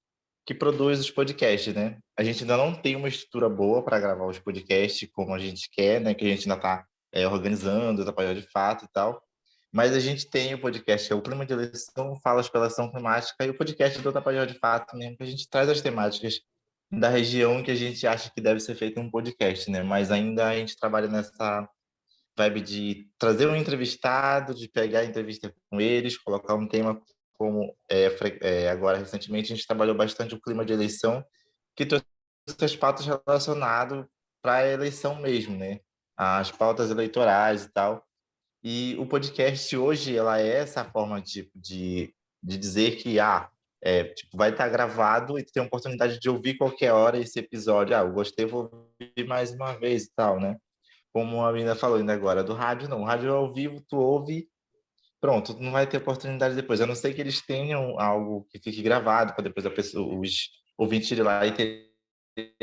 que produz os podcasts, né? A gente ainda não tem uma estrutura boa para gravar os podcasts como a gente quer, né? Que a gente ainda está organizando, da Apoio de Fato e tal. Mas a gente tem o podcast, que é o Clima de Eleição, Falas pela Ação Climática, e o podcast do Tapajós de Fato mesmo, que a gente traz as temáticas da região que a gente acha que deve ser feito um podcast, né? Mas ainda a gente trabalha nessa vibe de trazer um entrevistado, de pegar a entrevista com eles, colocar um tema como agora recentemente a gente trabalhou bastante o clima de eleição, que trouxe as pautas relacionadas para a eleição mesmo, né? As pautas eleitorais e tal. E o podcast hoje, ela é essa forma de dizer que tipo, vai estar gravado e tu tem a oportunidade de ouvir qualquer hora esse episódio. Eu gostei, vou ouvir mais uma vez e tal, né? Como a menina falou ainda agora, do rádio não. O rádio é ao vivo, tu ouve, pronto, tu não vai ter oportunidade depois. A não ser que eles tenham algo que fique gravado para depois os ouvintes ir lá e ter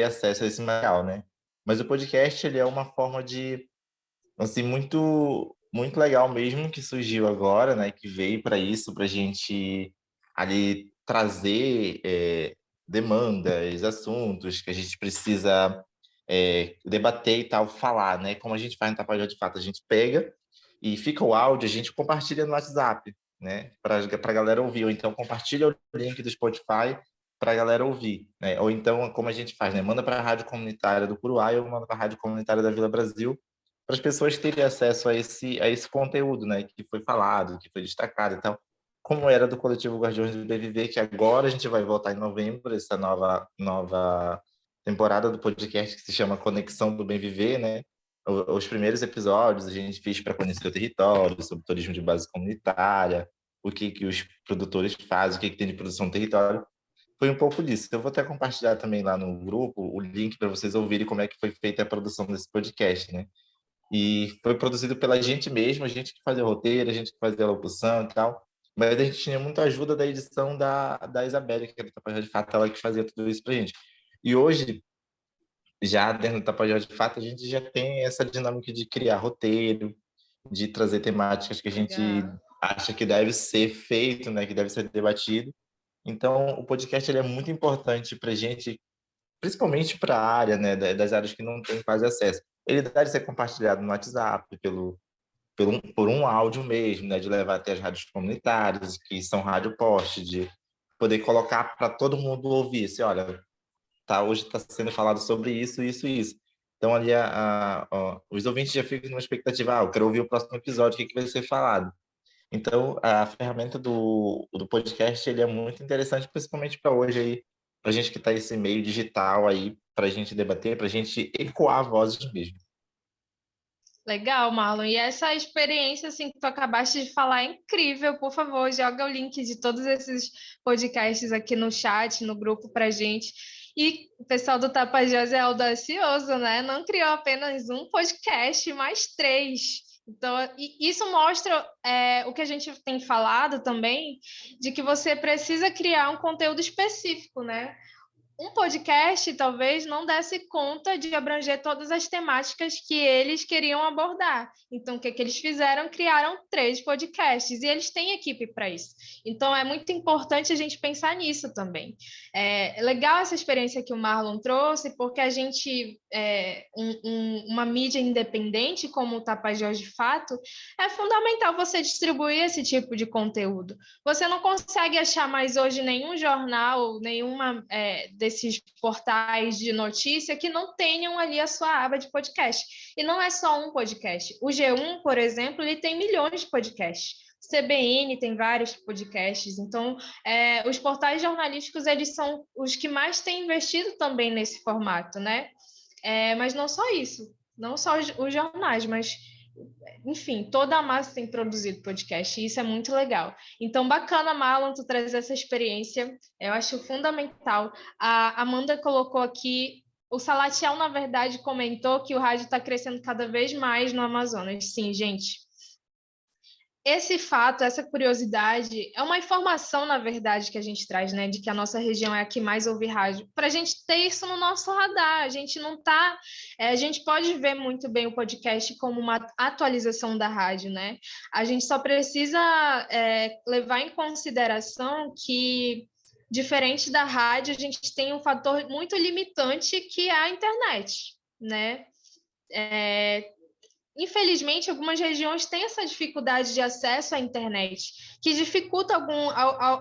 acesso a esse material, né? Mas o podcast, ele é uma forma de, assim, muito, muito legal mesmo, que surgiu agora, né? Que veio para isso, para a gente ali trazer demandas, assuntos que a gente precisa debater e tal, falar, né? Como a gente faz no Tapajós de Fato, a gente pega e fica o áudio, a gente compartilha no WhatsApp, né? Para a galera ouvir. Ou então compartilha o link do Spotify para a galera ouvir, né? Ou então, como a gente faz, né? Manda para a rádio comunitária do Curuá ou manda para a rádio comunitária da Vila Brasil, para as pessoas terem acesso a esse conteúdo, né? Que foi falado, que foi destacado. Então, como era do coletivo Guardiões do BVV, que agora a gente vai voltar em novembro, essa nova temporada do podcast que se chama Conexão do Bem Viver, né? Os primeiros episódios a gente fez para conhecer o território, sobre turismo de base comunitária, o que os produtores fazem, o que tem de produção no território. Foi um pouco disso. Eu vou até compartilhar também lá no grupo o link para vocês ouvirem como é que foi feita a produção desse podcast, né? E foi produzido pela gente mesmo, a gente que fazia o roteiro, a gente que fazia a locução e tal. Mas a gente tinha muita ajuda da edição da Isabelle, que era da Tapajós de Fato, ela que fazia tudo isso pra gente. E hoje, já dentro do Tapajós de Fato, a gente já tem essa dinâmica de criar roteiro, de trazer temáticas que a gente
Legal.
acha que deve ser feito, né, que deve ser debatido. Então, o podcast ele é muito importante para a gente, principalmente para a área, né, das áreas que não têm quase acesso. Ele deve ser compartilhado no WhatsApp, por um áudio mesmo, né, de levar até as rádios comunitárias, que são rádio post, de poder colocar para todo mundo ouvir. Assim, olha, hoje está sendo falado sobre isso, isso e isso. Então, ali, os ouvintes já ficam numa expectativa, eu quero ouvir o próximo episódio, o que vai ser falado. Então, a ferramenta do podcast ele é muito interessante, principalmente para hoje, aí, para a gente que está nesse meio digital, aí, para a gente debater, para a gente ecoar vozes mesmo.
Legal, Marlon. E essa experiência assim, que tu acabaste de falar é incrível. Por favor, joga o link de todos esses podcasts aqui no chat, no grupo para gente. E o pessoal do Tapajós é audacioso, né? Não criou apenas um podcast, mas 3. Então, isso mostra o que a gente tem falado também, de que você precisa criar um conteúdo específico, né? Um podcast talvez não desse conta de abranger todas as temáticas que eles queriam abordar. Então, o que eles fizeram? Criaram 3 podcasts, e eles têm equipe para isso. Então, é muito importante a gente pensar nisso também. É legal essa experiência que o Marlon trouxe, porque a gente, uma mídia independente, como o Tapajós de Fato, é fundamental você distribuir esse tipo de conteúdo. Você não consegue achar mais hoje nenhum jornal, nenhuma desses portais de notícia que não tenham ali a sua aba de podcast. E não é só um podcast. O G1, por exemplo, ele tem milhões de podcasts. O CBN tem vários podcasts. Então, os portais jornalísticos, eles são os que mais têm investido também nesse formato, né? Mas não só isso. Não só os jornais, mas enfim, toda a massa tem produzido podcast, e isso é muito legal. Então, bacana, Marlon, tu trazer essa experiência, eu acho fundamental. A Amanda colocou aqui, o Salatiel, na verdade, comentou que o rádio está crescendo cada vez mais no Amazonas. Sim, gente. Esse fato, essa curiosidade, é uma informação, na verdade, que a gente traz, né? De que a nossa região é a que mais ouve rádio. Para a gente ter isso no nosso radar, a gente não está... a gente pode ver muito bem o podcast como uma atualização da rádio, né? A gente só precisa levar em consideração que, diferente da rádio, a gente tem um fator muito limitante, que é a internet, né? Infelizmente, algumas regiões têm essa dificuldade de acesso à internet, que dificulta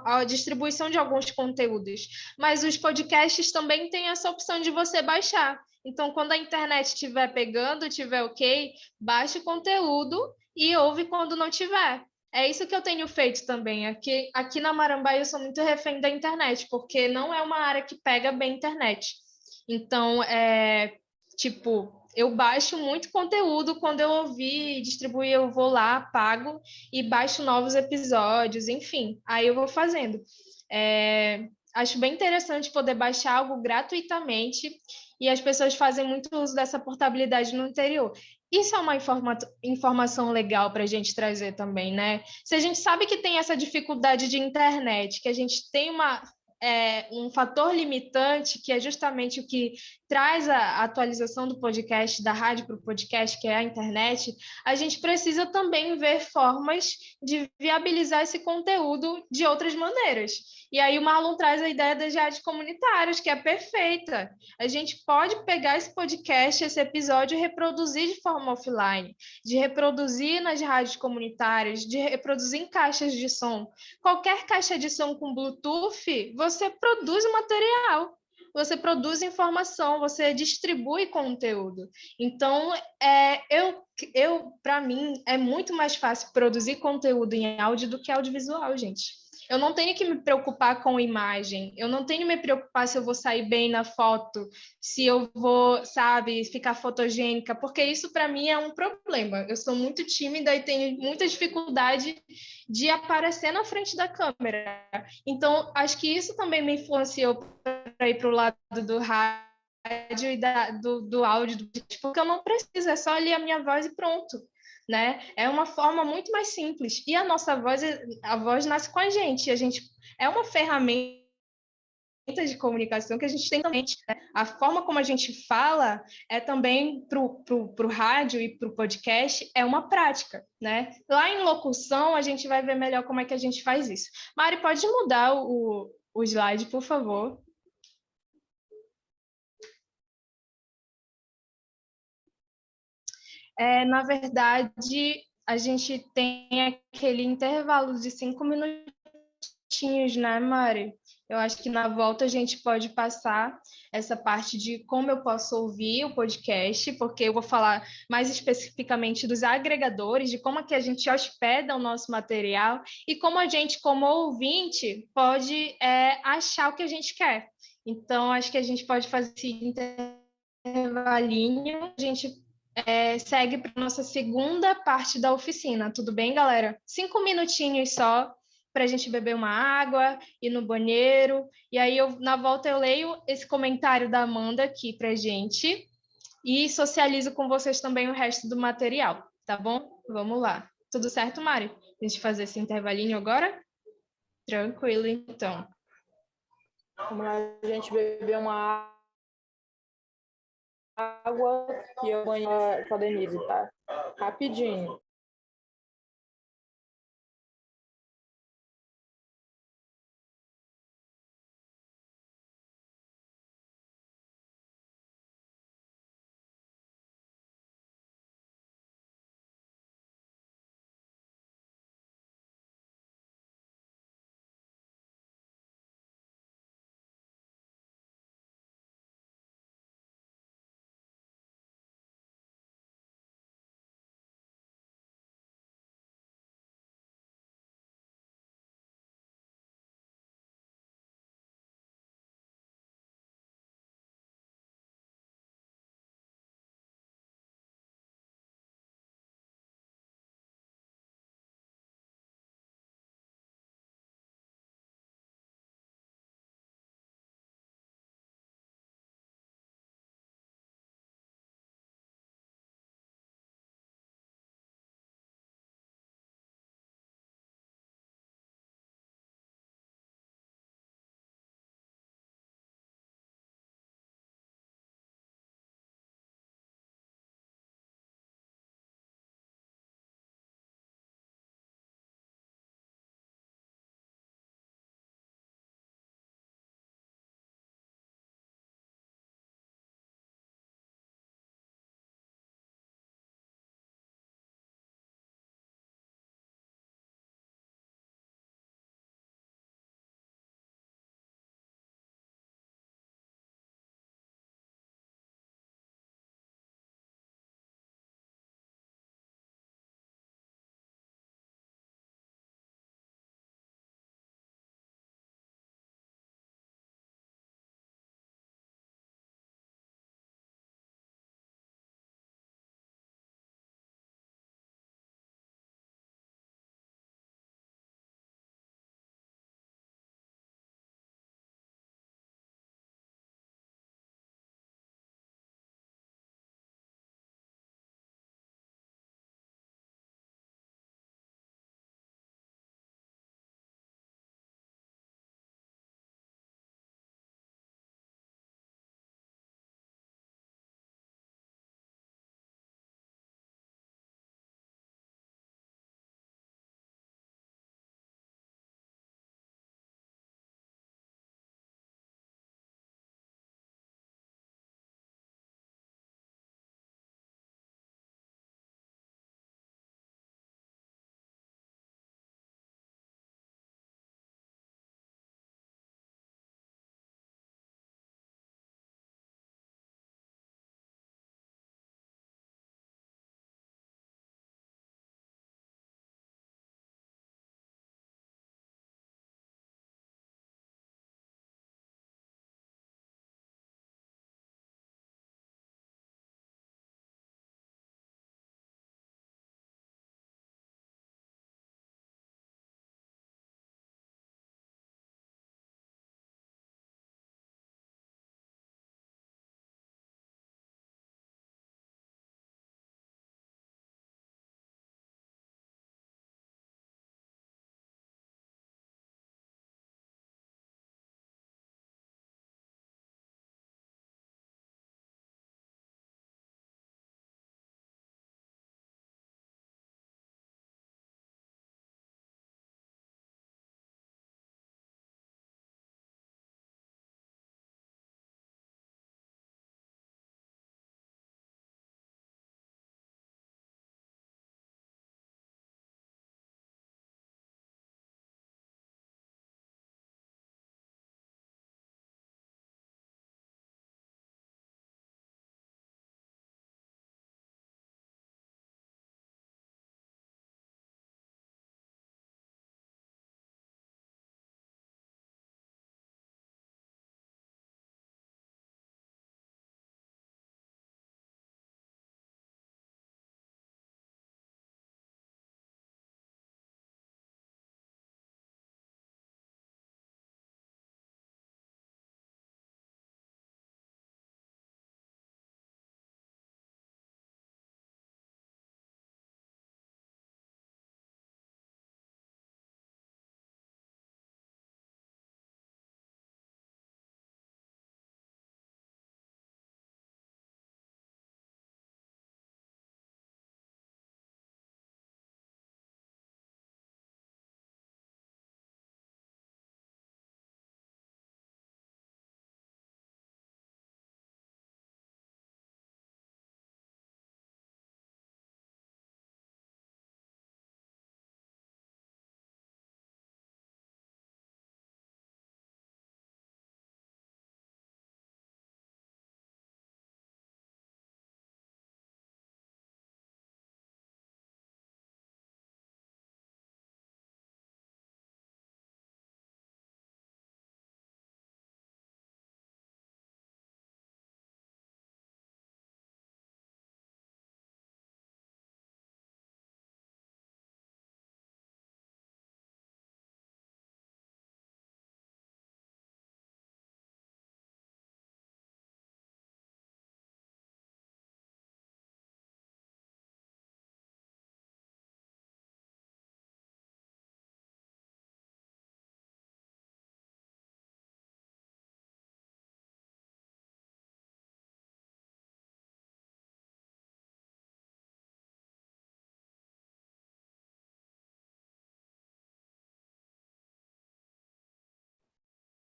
a distribuição de alguns conteúdos. Mas os podcasts também têm essa opção de você baixar. Então, quando a internet estiver pegando, estiver ok, baixe o conteúdo e ouve quando não tiver. É isso que eu tenho feito também. Aqui na Marambaia eu sou muito refém da internet, porque não é uma área que pega bem a internet. Então, eu baixo muito conteúdo, quando eu ouvir e distribuir, eu vou lá, pago e baixo novos episódios, enfim, aí eu vou fazendo. Acho bem interessante poder baixar algo gratuitamente, e as pessoas fazem muito uso dessa portabilidade no interior. Isso é uma informação legal para a gente trazer também, né? Se a gente sabe que tem essa dificuldade de internet, que a gente tem um fator limitante, que é justamente o que traz a atualização do podcast, da rádio para o podcast, que é a internet, a gente precisa também ver formas de viabilizar esse conteúdo de outras maneiras. E aí o Marlon traz a ideia das rádios comunitárias, que é perfeita. A gente pode pegar esse podcast, esse episódio, e reproduzir de forma offline, de reproduzir nas rádios comunitárias, de reproduzir em caixas de som. Qualquer caixa de som com Bluetooth, você produz o material, você produz informação, você distribui conteúdo. Então, para mim, é muito mais fácil produzir conteúdo em áudio do que audiovisual, gente. Eu não tenho que me preocupar com imagem, eu não tenho que me preocupar se eu vou sair bem na foto, se eu vou, sabe, ficar fotogênica, porque isso para mim é um problema. Eu sou muito tímida e tenho muita dificuldade de aparecer na frente da câmera. Então, acho que isso também me influenciou para ir para o lado do rádio e do áudio, porque eu não preciso, é só ali a minha voz e pronto. Né? É uma forma muito mais simples. E a nossa voz, a voz nasce com a gente é uma ferramenta de comunicação que a gente tem também, né? A forma como a gente fala é também para o rádio e para o podcast é uma prática, né? Lá em locução a gente vai ver melhor como é que a gente faz isso. Mari, pode mudar o slide, por favor? Na verdade, a gente tem aquele intervalo de 5 minutinhos, né, Mari? Eu acho que na volta a gente pode passar essa parte de como eu posso ouvir o podcast, porque eu vou falar mais especificamente dos agregadores, de como é que a gente hospeda o nosso material e como a gente, como ouvinte, pode achar o que a gente quer. Então, acho que a gente pode fazer esse intervalinho, a gente segue para nossa segunda parte da oficina. Tudo bem, galera? 5 minutinhos só para a gente beber uma água, ir no banheiro. E aí, na volta, eu leio esse comentário da Amanda aqui para gente e socializo com vocês também o resto do material, tá bom? Vamos lá. Tudo certo, Mari? A gente fazer esse intervalinho agora? Tranquilo, então.
Vamos lá, a gente beber uma água e eu banho com a Denise, tá? Rapidinho.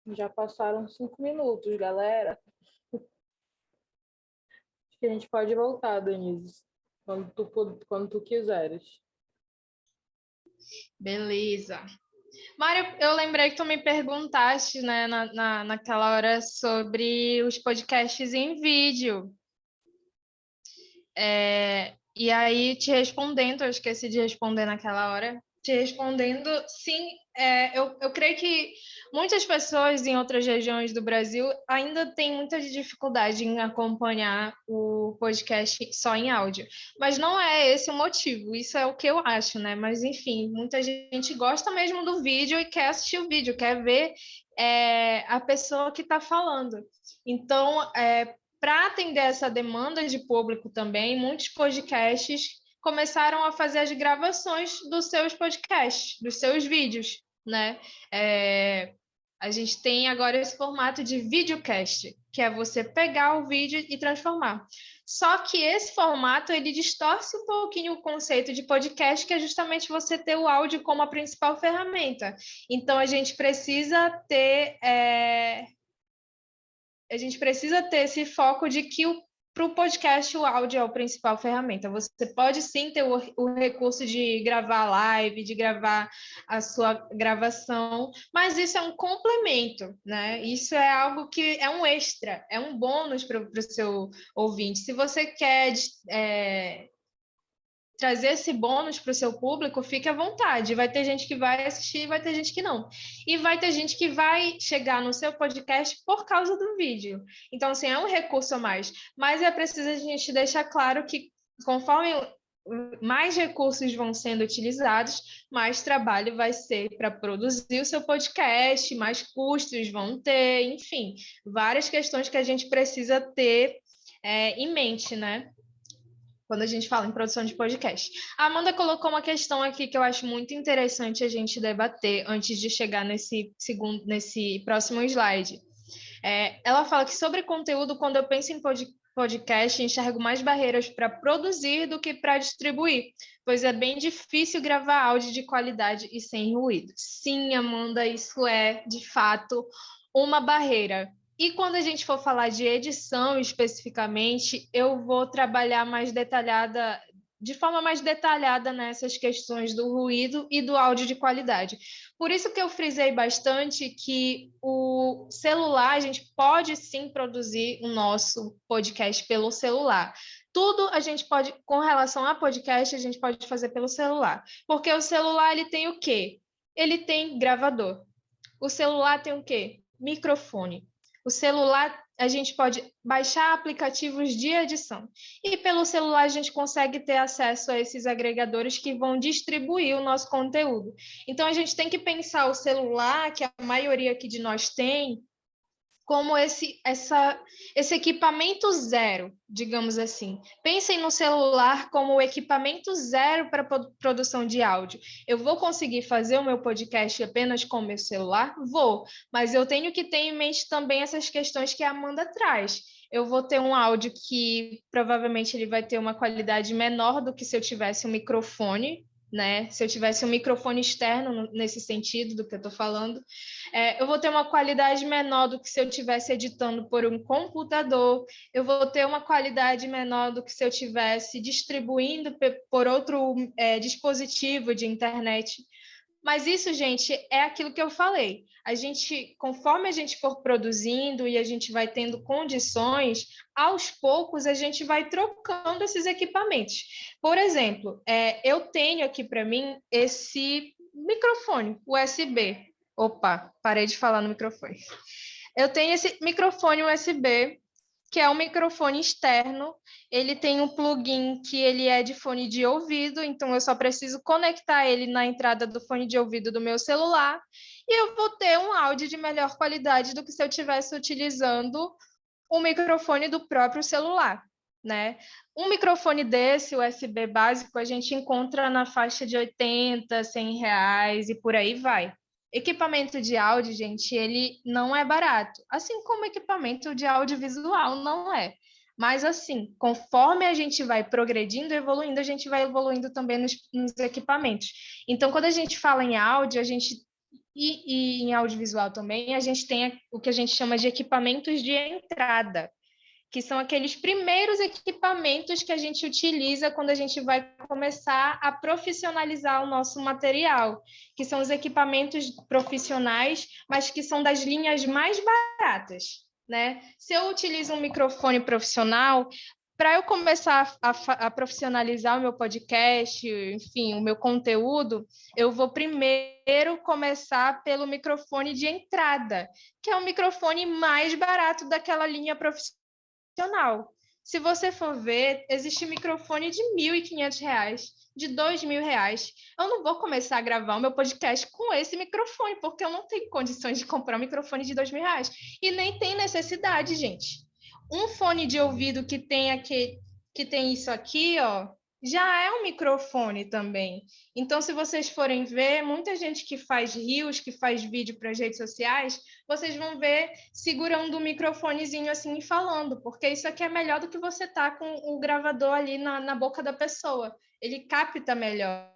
Já passaram 5 minutos, galera. Acho que a gente pode voltar, Denise, quando tu quiseres.
Beleza. Mário, eu lembrei que tu me perguntaste, né, naquela hora sobre os podcasts em vídeo. E aí, te respondendo, eu esqueci de responder naquela hora, te respondendo, sim, eu creio que muitas pessoas em outras regiões do Brasil ainda têm muita dificuldade em acompanhar o podcast só em áudio, mas não é esse o motivo, isso é o que eu acho, né? Mas, enfim, muita gente gosta mesmo do vídeo e quer assistir o vídeo, quer ver a pessoa que está falando. Então, para atender essa demanda de público também, muitos podcasts começaram a fazer as gravações dos seus podcasts, dos seus vídeos, né? A gente tem agora esse formato de videocast, que é você pegar o vídeo e transformar. Só que esse formato, ele distorce um pouquinho o conceito de podcast, que é justamente você ter o áudio como a principal ferramenta. Então, a gente precisa ter esse foco de que para o podcast o áudio é a principal ferramenta. Você pode sim ter o recurso de gravar live, de gravar a sua gravação, mas isso é um complemento, né? Isso é algo que é um extra, é um bônus para o seu ouvinte. Se você quer trazer esse bônus para o seu público, fique à vontade. Vai ter gente que vai assistir, vai ter gente que não. E vai ter gente que vai chegar no seu podcast por causa do vídeo. Então, assim, é um recurso a mais. Mas é preciso a gente deixar claro que, conforme mais recursos vão sendo utilizados, mais trabalho vai ser para produzir o seu podcast, mais custos vão ter, enfim, várias questões que a gente precisa ter em mente, né? Quando a gente fala em produção de podcast. A Amanda colocou uma questão aqui que eu acho muito interessante a gente debater antes de chegar nesse próximo slide. Ela fala que sobre conteúdo, quando eu penso em podcast, enxergo mais barreiras para produzir do que para distribuir, pois é bem difícil gravar áudio de qualidade e sem ruído. Sim, Amanda, isso é, de fato, uma barreira. E quando a gente for falar de edição especificamente, eu vou trabalhar de forma mais detalhada nessas questões do ruído e do áudio de qualidade. Por isso que eu frisei bastante que o celular, a gente pode sim produzir o nosso podcast pelo celular. Tudo a gente pode, com relação a podcast, a gente pode fazer pelo celular. Porque o celular, ele tem o quê? Ele tem gravador. O celular tem o quê? Microfone. O celular, a gente pode baixar aplicativos de edição. E pelo celular, a gente consegue ter acesso a esses agregadores que vão distribuir o nosso conteúdo. Então, a gente tem que pensar o celular, que a maioria aqui de nós tem, como esse equipamento zero, digamos assim. Pensem no celular como o equipamento zero para produção de áudio. Eu vou conseguir fazer o meu podcast apenas com o meu celular? Vou, mas eu tenho que ter em mente também essas questões que a Amanda traz. Eu vou ter um áudio que provavelmente ele vai ter uma qualidade menor do que se eu tivesse um microfone, né? Se eu tivesse um microfone externo, nesse sentido do que eu estou falando, eu vou ter uma qualidade menor do que se eu estivesse editando por um computador, eu vou ter uma qualidade menor do que se eu estivesse distribuindo por outro dispositivo de internet. Mas isso, gente, é aquilo que eu falei. Conforme a gente for produzindo e a gente vai tendo condições, aos poucos a gente vai trocando esses equipamentos. Por exemplo, eu tenho aqui para mim esse microfone USB. Opa, parei de falar no microfone. Eu tenho esse microfone USB, que é um microfone externo. Ele tem um plugin que ele é de fone de ouvido, então eu só preciso conectar ele na entrada do fone de ouvido do meu celular e eu vou ter um áudio de melhor qualidade do que se eu estivesse utilizando o microfone do próprio celular, né? Um microfone desse, USB básico, a gente encontra na faixa de R$80, R$100 e por aí vai. Equipamento de áudio, gente, ele não é barato, assim como equipamento de audiovisual não é. Mas, assim, conforme a gente vai progredindo, evoluindo, a gente vai evoluindo também nos equipamentos. Então, quando a gente fala em áudio, a gente E em audiovisual também, a gente tem o que a gente chama de equipamentos de entrada, que são aqueles primeiros equipamentos que a gente utiliza quando a gente vai começar a profissionalizar o nosso material, que são os equipamentos profissionais, mas que são das linhas mais baratas, né? Se eu utilizo um microfone profissional, para eu começar a profissionalizar o meu podcast, enfim, o meu conteúdo, eu vou primeiro começar pelo microfone de entrada, que é o microfone mais barato daquela linha profissional. Se você for ver, existe microfone de R$ 1.500, de R$ 2.000. Eu não vou começar a gravar o meu podcast com esse microfone, porque eu não tenho condições de comprar um microfone de R$ 2.000. E nem tem necessidade, gente. Um fone de ouvido que tem isso aqui, ó, já é um microfone também. Então, se vocês forem ver, muita gente que faz reels, que faz vídeo para as redes sociais, vocês vão ver segurando o microfonezinho assim e falando, porque isso aqui é melhor do que você tá com o gravador ali na boca da pessoa. Ele capta melhor.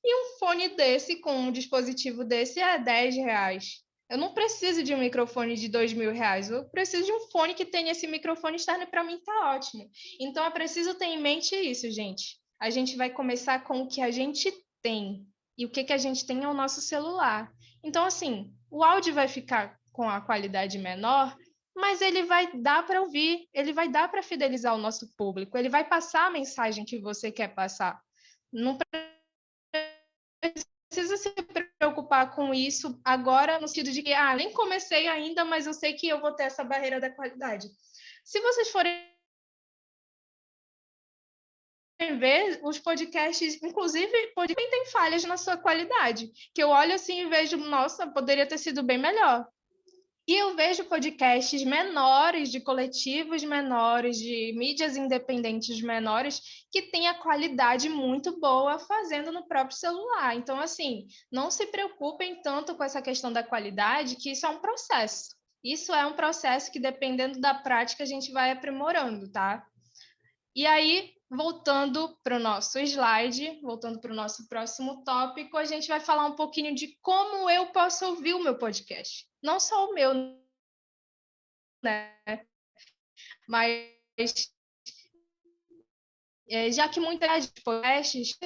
E um fone desse, com um dispositivo desse, é R$ 10. Eu não preciso de um microfone de R$ 2.000. Eu preciso de um fone que tenha esse microfone externo, e para mim tá ótimo. Então, é preciso ter em mente isso, gente. A gente vai começar com o que a gente tem. E o que a gente tem é o nosso celular. Então, assim, o áudio vai ficar com a qualidade menor, mas ele vai dar para ouvir, ele vai dar para fidelizar o nosso público, ele vai passar a mensagem que você quer passar. Não precisa se preocupar com isso agora, no sentido de que, nem comecei ainda, mas eu sei que eu vou ter essa barreira da qualidade. Se vocês forem ver, os podcasts, inclusive, tem falhas na sua qualidade, que eu olho assim e vejo, nossa, poderia ter sido bem melhor. E eu vejo podcasts menores, de coletivos menores, de mídias independentes menores, que têm a qualidade muito boa fazendo no próprio celular. Então, assim, não se preocupem tanto com essa questão da qualidade, que isso é um processo. Isso é um processo que, dependendo da prática, a gente vai aprimorando, tá? E aí, voltando para o nosso slide, voltando para o nosso próximo tópico, a gente vai falar um pouquinho de como eu posso ouvir o meu podcast. Não só o meu, né? Mas já que muitas podcasts,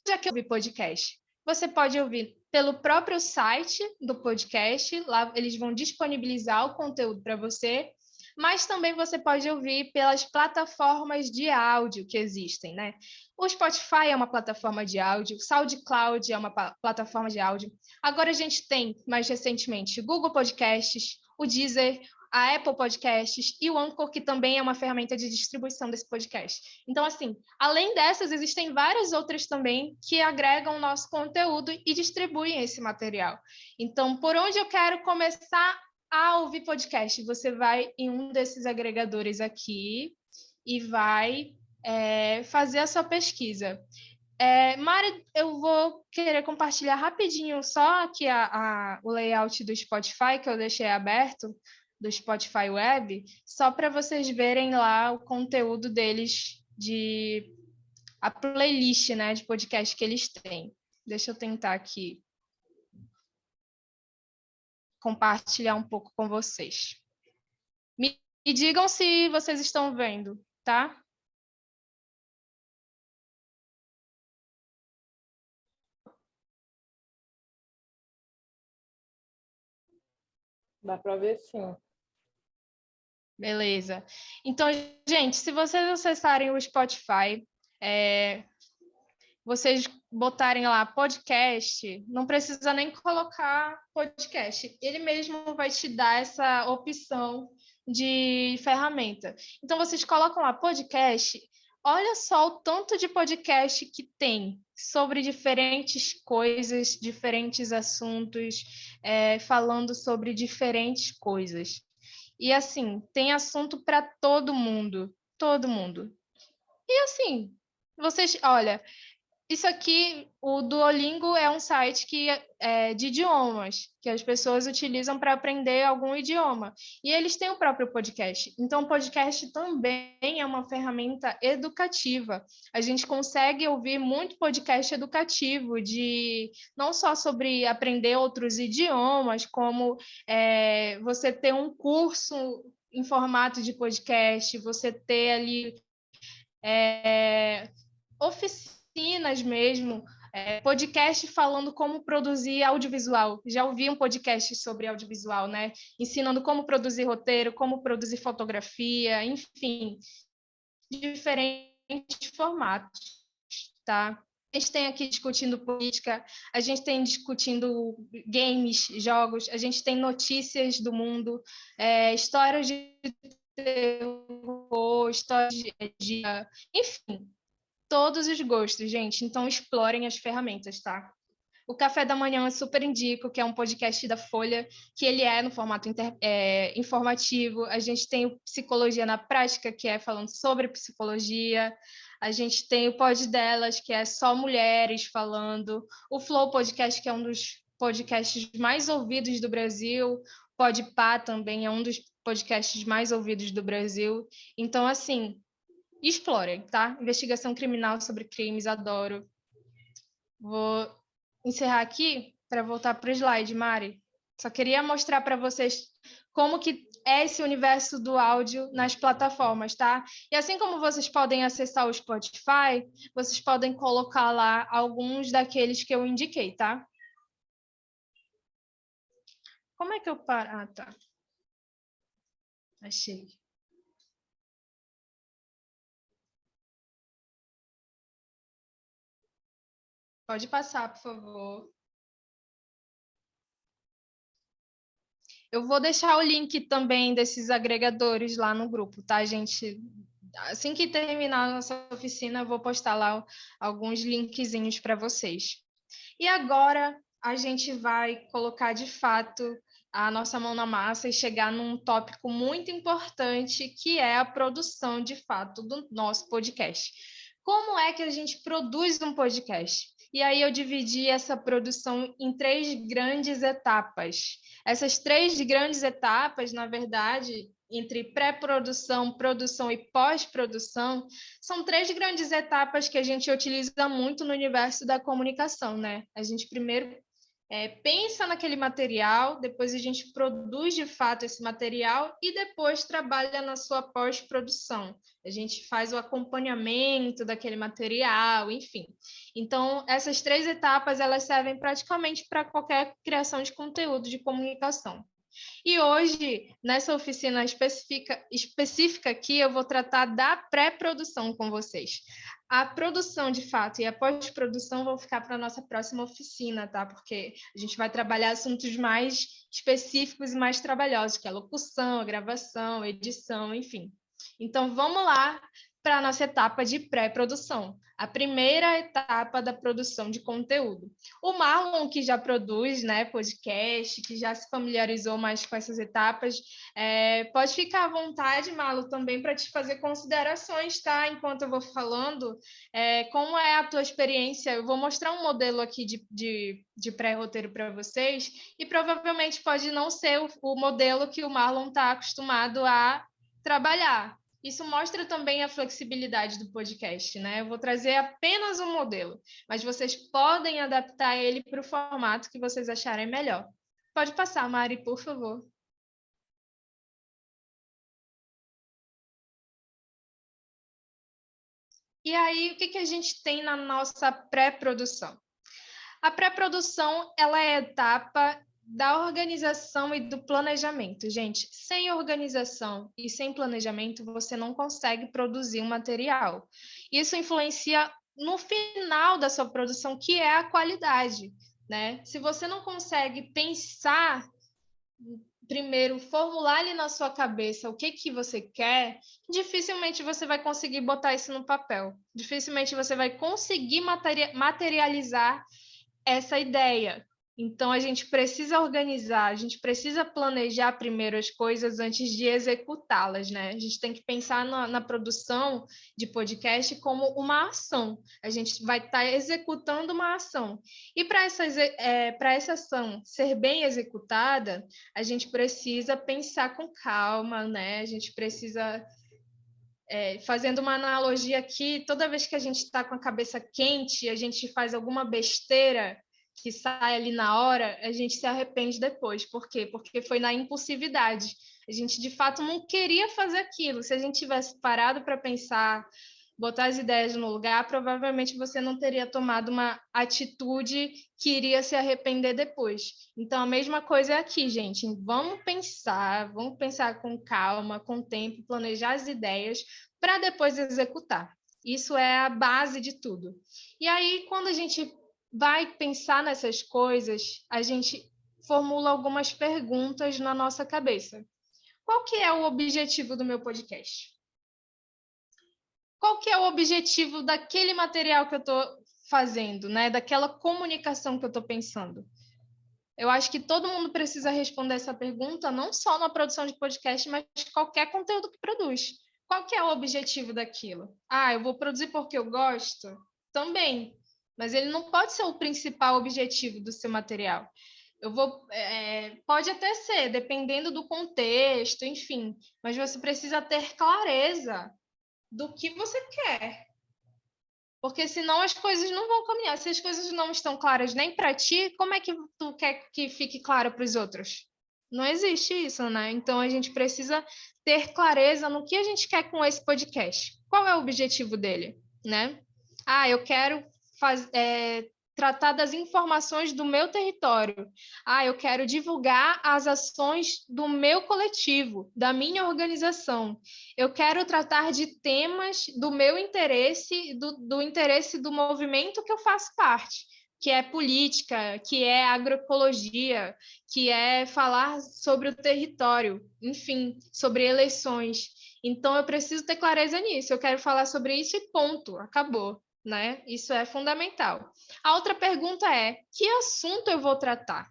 já que eu ouvi podcast, você pode ouvir pelo próprio site do podcast, lá eles vão disponibilizar o conteúdo para você, mas também você pode ouvir pelas plataformas de áudio que existem, né? O Spotify é uma plataforma de áudio, o SoundCloud é uma plataforma de áudio. Agora a gente tem, mais recentemente, Google Podcasts, o Deezer, a Apple Podcasts e o Anchor, que também é uma ferramenta de distribuição desse podcast. Então, assim, além dessas, existem várias outras também que agregam o nosso conteúdo e distribuem esse material. Então, por onde eu quero começar a ouvir podcast? Você vai em um desses agregadores aqui e vai fazer a sua pesquisa. Mari, eu vou querer compartilhar rapidinho só aqui o layout do Spotify, que eu deixei aberto, do Spotify Web, só para vocês verem lá o conteúdo deles, a playlist, né, de podcast que eles têm. Deixa eu tentar aqui compartilhar um pouco com vocês. Me digam se vocês estão vendo, tá?
Dá para ver, sim.
Beleza. Então, gente, se vocês acessarem o Spotify, vocês botarem lá podcast, não precisa nem colocar podcast. Ele mesmo vai te dar essa opção de ferramenta. Então, vocês colocam lá podcast. Olha só o tanto de podcast que tem sobre diferentes coisas, diferentes assuntos, falando sobre diferentes coisas. E, assim, tem assunto para todo mundo. Todo mundo. E, assim, olha, Isso aqui, o Duolingo é um site de idiomas, que as pessoas utilizam para aprender algum idioma. E eles têm o próprio podcast. Então, o podcast também é uma ferramenta educativa. A gente consegue ouvir muito podcast educativo, não só sobre aprender outros idiomas, como você ter um curso em formato de podcast, você ter ali oficinas mesmo, podcast falando como produzir audiovisual. Já ouvi um podcast sobre audiovisual, né? Ensinando como produzir roteiro, como produzir fotografia, enfim, diferentes formatos, tá? A gente tem aqui discutindo política, a gente tem discutindo games, jogos, a gente tem notícias do mundo, histórias de terror, histórias de enfim, todos os gostos, gente. Então, explorem as ferramentas, tá? O Café da Manhã eu super indico, que é um podcast da Folha, que ele é no formato informativo. A gente tem o Psicologia na Prática, que é falando sobre psicologia. A gente tem o Pod Delas, que é só mulheres falando. O Flow Podcast, que é um dos podcasts mais ouvidos do Brasil. O Podpah também é um dos podcasts mais ouvidos do Brasil. Então, assim, explorem, tá? Investigação criminal sobre crimes, adoro. Vou encerrar aqui para voltar para o slide, Mari. Só queria mostrar para vocês como que é esse universo do áudio nas plataformas, tá? E assim como vocês podem acessar o Spotify, vocês podem colocar lá alguns daqueles que eu indiquei, tá? Como é que eu paro? Ah, tá. Achei. Pode passar, por favor. Eu vou deixar o link também desses agregadores lá no grupo, tá, gente? Assim que terminar a nossa oficina, eu vou postar lá alguns linkzinhos para vocês. E agora a gente vai colocar de fato a nossa mão na massa e chegar num tópico muito importante, que é a produção de fato do nosso podcast. Como é que a gente produz um podcast? E aí eu dividi essa produção em 3 grandes etapas. Essas 3 grandes etapas, na verdade, entre pré-produção, produção e pós-produção, são 3 grandes etapas que a gente utiliza muito no universo da comunicação, né? A gente primeiro pensa naquele material, depois a gente produz de fato esse material e depois trabalha na sua pós-produção. A gente faz o acompanhamento daquele material, enfim. Então, essas 3 etapas, elas servem praticamente para qualquer criação de conteúdo de comunicação. E hoje, nessa oficina específica aqui, eu vou tratar da pré-produção com vocês. A produção, de fato, e a pós-produção vão ficar para a nossa próxima oficina, tá? Porque a gente vai trabalhar assuntos mais específicos e mais trabalhosos, que é a locução, a gravação, a edição, enfim. Então, vamos lá para a nossa etapa de pré-produção, a primeira etapa da produção de conteúdo. O Marlon, que já produz, né, podcast, que já se familiarizou mais com essas etapas, pode ficar à vontade, Marlon, também para te fazer considerações, tá? Enquanto eu vou falando, como é a tua experiência? Eu vou mostrar um modelo aqui de pré-roteiro para vocês, e provavelmente pode não ser o modelo que o Marlon está acostumado a trabalhar. Isso mostra também a flexibilidade do podcast, né? Eu vou trazer apenas um modelo, mas vocês podem adaptar ele para o formato que vocês acharem melhor. Pode passar, Mari, por favor. E aí, o que a gente tem na nossa pré-produção? A pré-produção, ela é a etapa da organização e do planejamento. Gente, sem organização e sem planejamento, você não consegue produzir um material. Isso influencia no final da sua produção, que é a qualidade, né? Se você não consegue pensar, primeiro, formular ali na sua cabeça o que você quer, dificilmente você vai conseguir botar isso no papel. Dificilmente você vai conseguir materializar essa ideia. Então, a gente precisa organizar, a gente precisa planejar primeiro as coisas antes de executá-las, né? A gente tem que pensar na produção de podcast como uma ação. A gente vai estar executando uma ação. E para essa ação ser bem executada, a gente precisa pensar com calma, né? A gente precisa... fazendo uma analogia aqui, toda vez que a gente está com a cabeça quente, a gente faz alguma besteira que sai ali na hora, a gente se arrepende depois. Por quê? Porque foi na impulsividade. A gente, de fato, não queria fazer aquilo. Se a gente tivesse parado para pensar, botar as ideias no lugar, provavelmente você não teria tomado uma atitude que iria se arrepender depois. Então, a mesma coisa é aqui, gente. Vamos pensar com calma, com tempo, planejar as ideias para depois executar. Isso é a base de tudo. E aí, quando a gente vai pensar nessas coisas, a gente formula algumas perguntas na nossa cabeça. Qual que é o objetivo do meu podcast? Qual que é o objetivo daquele material que eu estou fazendo, né? Daquela comunicação que eu estou pensando? Eu acho que todo mundo precisa responder essa pergunta, não só na produção de podcast, mas qualquer conteúdo que produz. Qual que é o objetivo daquilo? Eu vou produzir porque eu gosto? Também. Mas ele não pode ser o principal objetivo do seu material. Pode até ser, dependendo do contexto, enfim. Mas você precisa ter clareza do que você quer. Porque senão as coisas não vão caminhar. Se as coisas não estão claras nem para ti, como é que tu quer que fique claro para os outros? Não existe isso, né? Então a gente precisa ter clareza no que a gente quer com esse podcast. Qual é o objetivo dele, né? Eu quero tratar das informações do meu território. Eu quero divulgar as ações do meu coletivo, da minha organização. Eu quero tratar de temas do meu interesse, do interesse do movimento que eu faço parte, que é política, que é agroecologia, que é falar sobre o território, enfim, sobre eleições. Então, eu preciso ter clareza nisso. Eu quero falar sobre isso e ponto, acabou, né? Isso é fundamental. A outra pergunta é: que assunto eu vou tratar?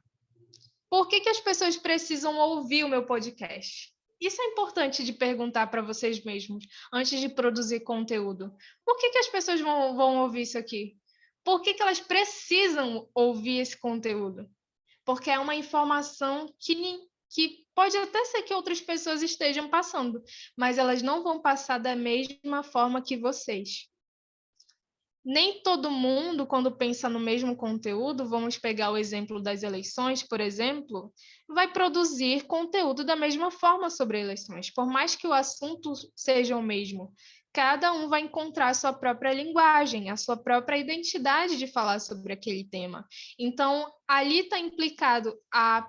Por que as pessoas precisam ouvir o meu podcast? Isso é importante de perguntar para vocês mesmos, antes de produzir conteúdo. Por que as pessoas vão ouvir isso aqui? Por que elas precisam ouvir esse conteúdo? Porque é uma informação que pode até ser que outras pessoas estejam passando, mas elas não vão passar da mesma forma que vocês. Nem todo mundo, quando pensa no mesmo conteúdo, vamos pegar o exemplo das eleições, por exemplo, vai produzir conteúdo da mesma forma sobre eleições, por mais que o assunto seja o mesmo. Cada um vai encontrar a sua própria linguagem, a sua própria identidade de falar sobre aquele tema. Então, ali está implicado a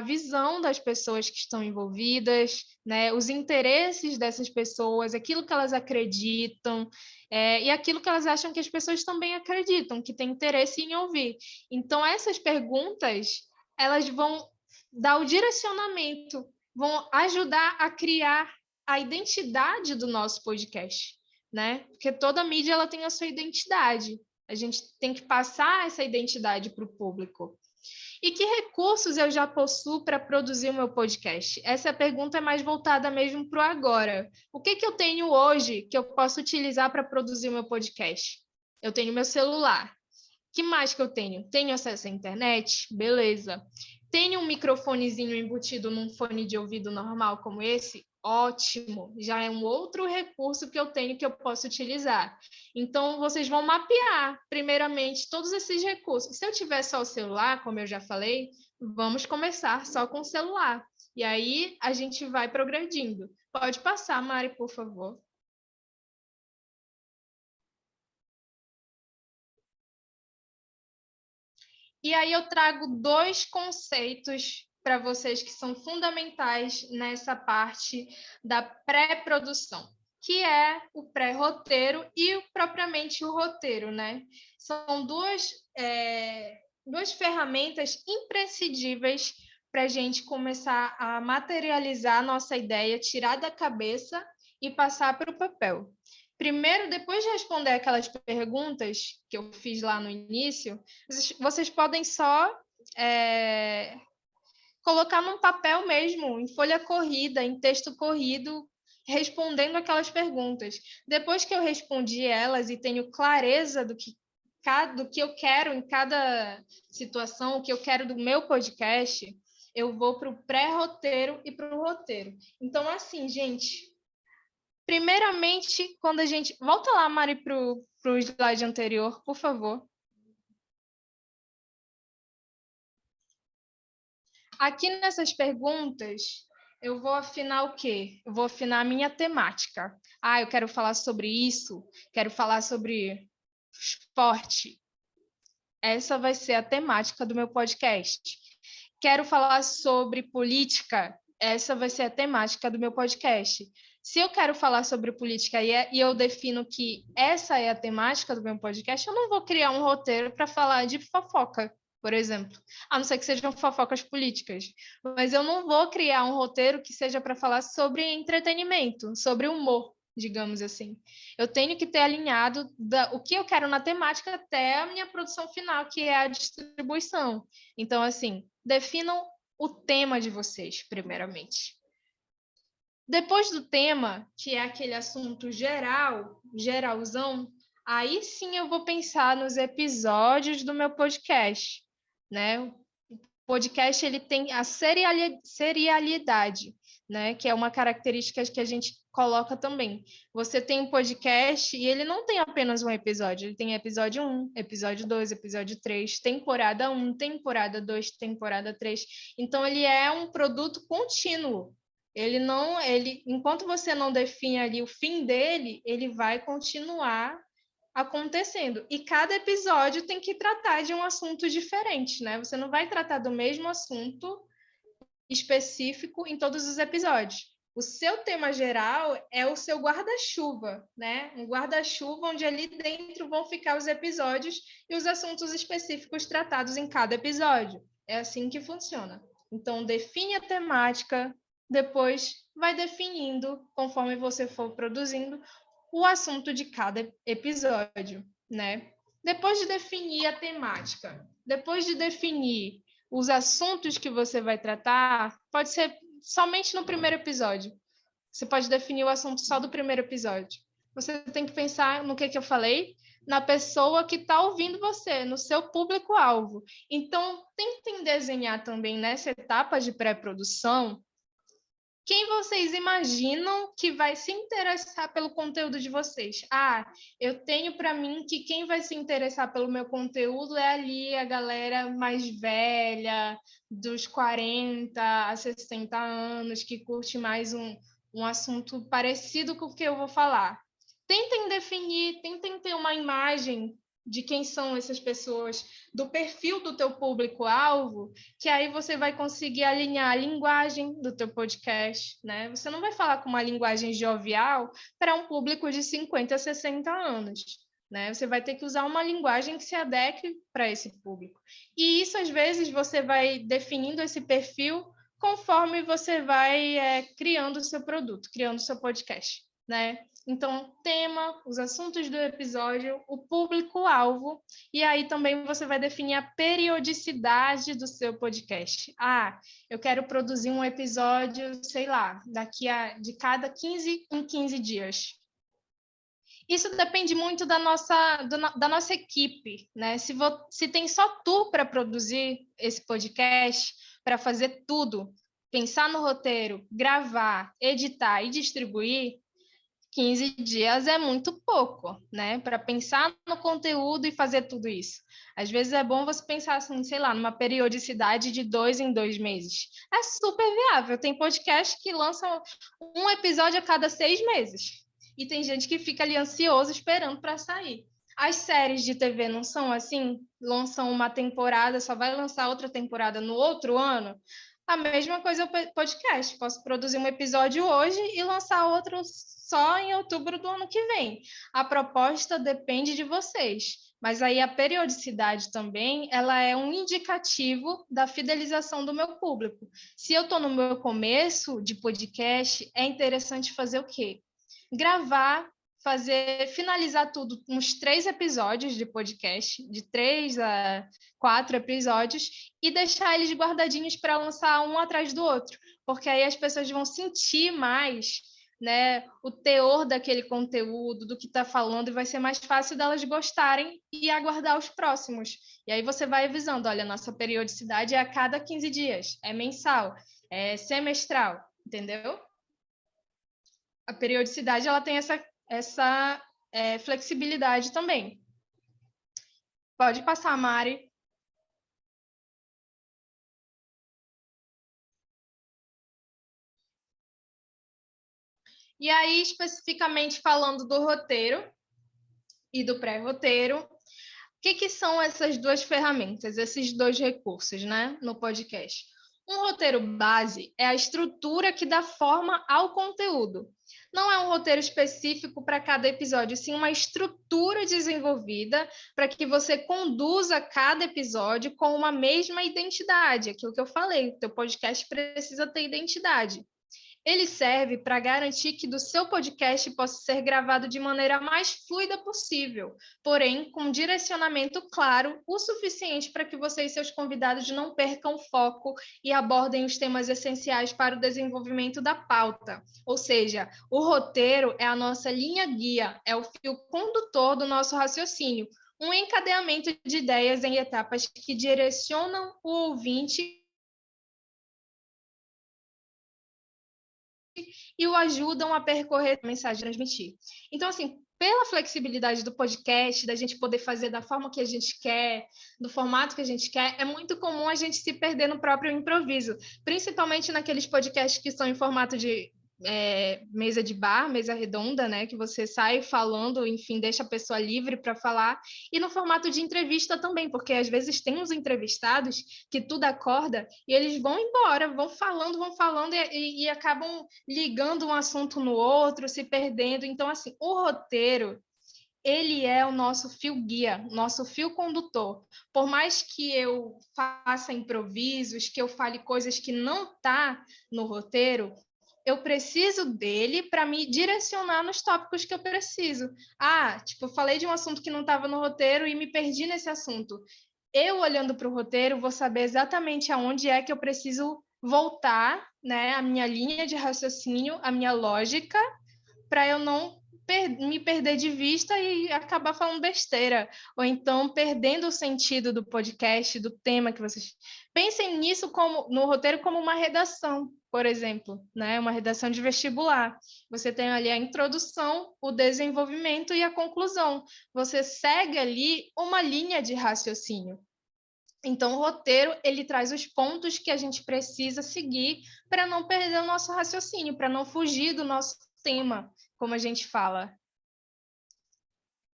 visão das pessoas que estão envolvidas, né, os interesses dessas pessoas, aquilo que elas acreditam, e aquilo que elas acham que as pessoas também acreditam, que têm interesse em ouvir. Então, essas perguntas, elas vão dar o direcionamento, vão ajudar a criar a identidade do nosso podcast, né? Porque toda mídia ela tem a sua identidade. A gente tem que passar essa identidade para o público. E que recursos eu já possuo para produzir o meu podcast? Essa pergunta é mais voltada mesmo para o agora. O que eu tenho hoje que eu posso utilizar para produzir o meu podcast? Eu tenho meu celular. O que mais que eu tenho? Tenho acesso à internet? Beleza. Tenho um microfonezinho embutido num fone de ouvido normal como esse? Ótimo, já é um outro recurso que eu tenho que eu posso utilizar. Então, vocês vão mapear, primeiramente, todos esses recursos. Se eu tiver só o celular, como eu já falei, vamos começar só com o celular. E aí, a gente vai progredindo. Pode passar, Mari, por favor. E aí eu trago 2 conceitos para vocês que são fundamentais nessa parte da pré-produção, que é o pré-roteiro e propriamente o roteiro, né? São duas ferramentas imprescindíveis para a gente começar a materializar a nossa ideia, tirar da cabeça e passar para o papel. Primeiro, depois de responder aquelas perguntas que eu fiz lá no início, vocês podem só colocar num papel mesmo, em folha corrida, em texto corrido, respondendo aquelas perguntas. Depois que eu respondi elas e tenho clareza do que eu quero em cada situação, o que eu quero do meu podcast, eu vou para o pré-roteiro e para o roteiro. Então, assim, gente, primeiramente, quando a gente... Volta lá, Mari, para o slide anterior, por favor. Aqui nessas perguntas, eu vou afinar o quê? Eu vou afinar a minha temática. Eu quero falar sobre isso, quero falar sobre esporte. Essa vai ser a temática do meu podcast. Quero falar sobre política. Essa vai ser a temática do meu podcast. Se eu quero falar sobre política e eu defino que essa é a temática do meu podcast, eu não vou criar um roteiro para falar de fofoca, por exemplo. A não ser que sejam fofocas políticas. Mas eu não vou criar um roteiro que seja para falar sobre entretenimento, sobre humor, digamos assim. Eu tenho que ter alinhado o que eu quero na temática até a minha produção final, que é a distribuição. Então, assim, definam o tema de vocês, primeiramente. Depois do tema, que é aquele assunto geral, geralzão, aí sim eu vou pensar nos episódios do meu podcast, né? O podcast ele tem a serialidade, né? Que é uma característica que a gente coloca também. Você tem um podcast e ele não tem apenas um episódio, ele tem episódio 1, episódio 2, episódio 3, temporada 1, temporada 2, temporada 3. Então, ele é um produto contínuo. Enquanto você não define ali o fim dele, ele vai continuar acontecendo. E cada episódio tem que tratar de um assunto diferente, né? Você não vai tratar do mesmo assunto específico em todos os episódios. O seu tema geral é o seu guarda-chuva, né? Um guarda-chuva onde ali dentro vão ficar os episódios e os assuntos específicos tratados em cada episódio. É assim que funciona. Então, define a temática, depois vai definindo, conforme você for produzindo, o assunto de cada episódio, né? Depois de definir a temática, depois de definir os assuntos que você vai tratar, pode ser somente no primeiro episódio. Você pode definir o assunto só do primeiro episódio. Você tem que pensar no que eu falei, na pessoa que está ouvindo você, no seu público-alvo. Então, tentem desenhar também nessa etapa de pré-produção quem vocês imaginam que vai se interessar pelo conteúdo de vocês? Eu tenho para mim que quem vai se interessar pelo meu conteúdo é ali a galera mais velha, dos 40 a 60 anos, que curte mais um assunto parecido com o que eu vou falar. Tentem definir, tentem ter uma imagem de quem são essas pessoas, do perfil do teu público-alvo, que aí você vai conseguir alinhar a linguagem do teu podcast, né? Você não vai falar com uma linguagem jovial para um público de 50 a 60 anos, né? Você vai ter que usar uma linguagem que se adeque para esse público. E isso, às vezes, você vai definindo esse perfil conforme você vai criando o seu produto, criando o seu podcast, né? Então, tema, os assuntos do episódio, o público-alvo, e aí também você vai definir a periodicidade do seu podcast. Eu quero produzir um episódio, sei lá, de cada 15 em 15 dias. Isso depende muito da nossa equipe, né? Se tem só tu para produzir esse podcast, para fazer tudo, pensar no roteiro, gravar, editar e distribuir, 15 dias é muito pouco, né? Para pensar no conteúdo e fazer tudo isso. Às vezes é bom você pensar assim, sei lá, numa periodicidade de 2 em 2 meses. É super viável. Tem podcast que lança um episódio a cada 6 meses. E tem gente que fica ali ansioso esperando para sair. As séries de TV não são assim? Lançam uma temporada, só vai lançar outra temporada no outro ano? A mesma coisa o podcast. Posso produzir um episódio hoje e lançar outro só em outubro do ano que vem. A proposta depende de vocês. Mas aí a periodicidade também, ela é um indicativo da fidelização do meu público. Se eu estou no meu começo de podcast, é interessante fazer o quê? Gravar, finalizar tudo uns 3 episódios de podcast, de 3 a 4 episódios, e deixar eles guardadinhos para lançar um atrás do outro, porque aí as pessoas vão sentir mais, né, o teor daquele conteúdo, do que está falando, e vai ser mais fácil delas gostarem e aguardar os próximos. E aí você vai avisando, olha, nossa periodicidade é a cada 15 dias, é mensal, é semestral, entendeu? A periodicidade ela tem essa flexibilidade também. Pode passar, Mari. E aí, especificamente falando do roteiro e do pré-roteiro, o que são essas 2 ferramentas, esses 2 recursos, né, no podcast? Um roteiro base é a estrutura que dá forma ao conteúdo. Não é um roteiro específico para cada episódio, sim uma estrutura desenvolvida para que você conduza cada episódio com uma mesma identidade. Aquilo que eu falei, o teu podcast precisa ter identidade. Ele serve para garantir que do seu podcast possa ser gravado de maneira mais fluida possível, porém com direcionamento claro o suficiente para que você e seus convidados não percam foco e abordem os temas essenciais para o desenvolvimento da pauta. Ou seja, o roteiro é a nossa linha guia, é o fio condutor do nosso raciocínio, um encadeamento de ideias em etapas que direcionam o ouvinte e o ajudam a percorrer a mensagem transmitir. Então, assim, pela flexibilidade do podcast, da gente poder fazer da forma que a gente quer, do formato que a gente quer, é muito comum a gente se perder no próprio improviso, principalmente naqueles podcasts que são em formato de mesa de bar, mesa redonda, né, que você sai falando, enfim, deixa a pessoa livre para falar, e no formato de entrevista também, porque às vezes tem uns entrevistados que tudo acorda e eles vão embora, vão falando e acabam ligando um assunto no outro, se perdendo. Então, assim, o roteiro, ele é o nosso fio guia, nosso fio condutor. Por mais que eu faça improvisos, que eu fale coisas que não tá no roteiro, eu preciso dele para me direcionar nos tópicos que eu preciso. Ah, tipo, eu falei de um assunto que não estava no roteiro e me perdi nesse assunto. Eu, olhando para o roteiro, vou saber exatamente aonde é que eu preciso voltar, né, a minha linha de raciocínio, a minha lógica, para eu não me perder de vista e acabar falando besteira, ou então perdendo o sentido do podcast, do tema que vocês... Pensem nisso como no roteiro como uma redação, por exemplo, né? Uma redação de vestibular. Você tem ali a introdução, o desenvolvimento e a conclusão. Você segue ali uma linha de raciocínio. Então, o roteiro, ele traz os pontos que a gente precisa seguir para não perder o nosso raciocínio, para não fugir do nosso tema, como a gente fala.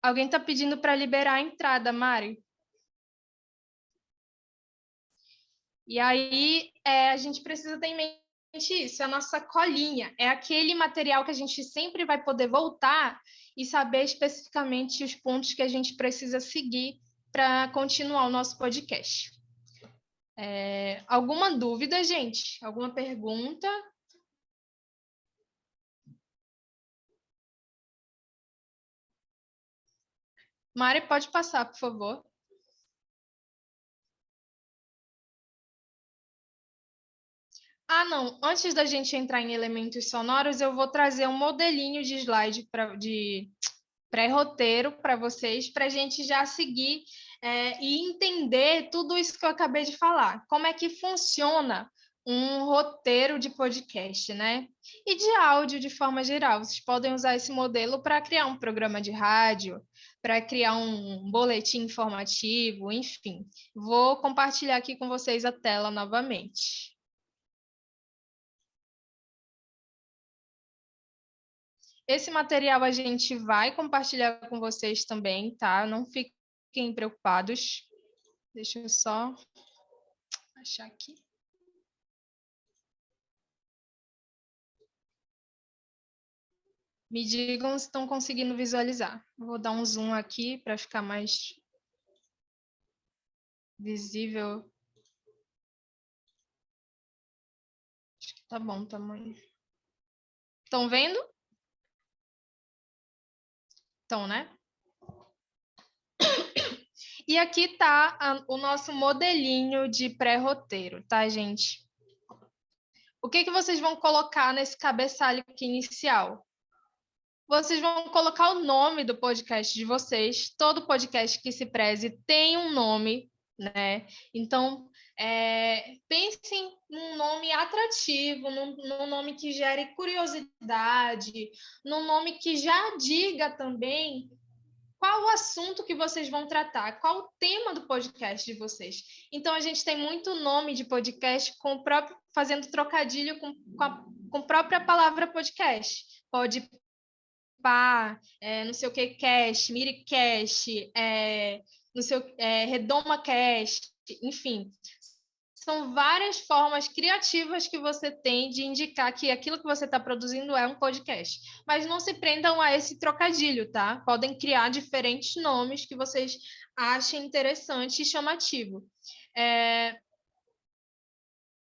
Alguém está pedindo para liberar a entrada, Mari? E aí, a gente precisa ter em mente isso, é a nossa colinha, é aquele material que a gente sempre vai poder voltar e saber especificamente os pontos que a gente precisa seguir para continuar o nosso podcast. Alguma dúvida, gente? Alguma pergunta? Mari, pode passar, por favor. Ah, não. Antes da gente entrar em elementos sonoros, eu vou trazer um modelinho de slide de pré-roteiro para vocês, para a gente já seguir e entender tudo isso que eu acabei de falar. Como é que funciona um roteiro de podcast, né? E de áudio de forma geral. Vocês podem usar esse modelo para criar um programa de rádio, para criar um boletim informativo, enfim. Vou compartilhar aqui com vocês a tela novamente. Esse material a gente vai compartilhar com vocês também, tá? Não fiquem preocupados. Deixa eu só achar aqui. Me digam se estão conseguindo visualizar. Vou dar um zoom aqui para ficar mais visível. Acho que tá bom o tamanho. Estão vendo? Então, né? E aqui está o nosso modelinho de pré-roteiro, tá, gente? O que vocês vão colocar nesse cabeçalho aqui inicial? Vocês vão colocar o nome do podcast de vocês. Todo podcast que se preze tem um nome, né? Então, pensem num nome atrativo, num nome que gere curiosidade, num nome que já diga também qual o assunto que vocês vão tratar, qual o tema do podcast de vocês. Então, a gente tem muito nome de podcast fazendo trocadilho com a própria palavra podcast. Pode não sei o que cast, Miricast, Redoma Cast, enfim. São várias formas criativas que você tem de indicar que aquilo que você está produzindo é um podcast. Mas não se prendam a esse trocadilho, tá? Podem criar diferentes nomes que vocês achem interessante e chamativo.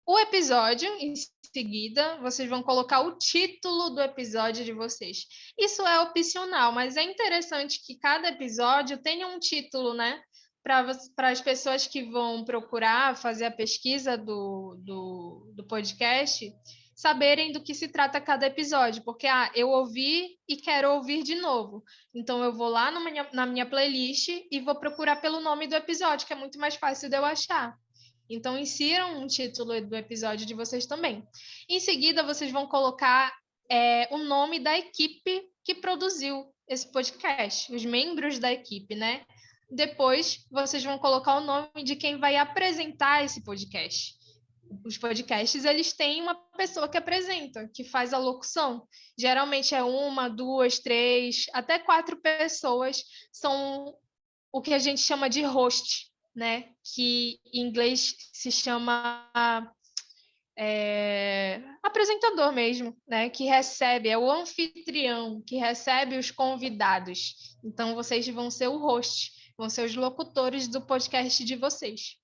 O episódio, em seguida, vocês vão colocar o título do episódio de vocês. Isso é opcional, mas é interessante que cada episódio tenha um título, né? Para as pessoas que vão procurar fazer a pesquisa do podcast saberem do que se trata cada episódio, porque eu ouvi e quero ouvir de novo. Então, eu vou lá na minha playlist e vou procurar pelo nome do episódio, que é muito mais fácil de eu achar. Então, insiram um título do episódio de vocês também. Em seguida, vocês vão colocar o nome da equipe que produziu esse podcast, os membros da equipe, né? Depois, vocês vão colocar o nome de quem vai apresentar esse podcast. Os podcasts, eles têm uma pessoa que apresenta, que faz a locução. Geralmente é 1, 2, 3, até 4 pessoas são o que a gente chama de host, né? Que em inglês se chama apresentador mesmo, né? Que recebe, é o anfitrião, que recebe os convidados. Então, vocês vão ser o host, vão ser os locutores do podcast de vocês.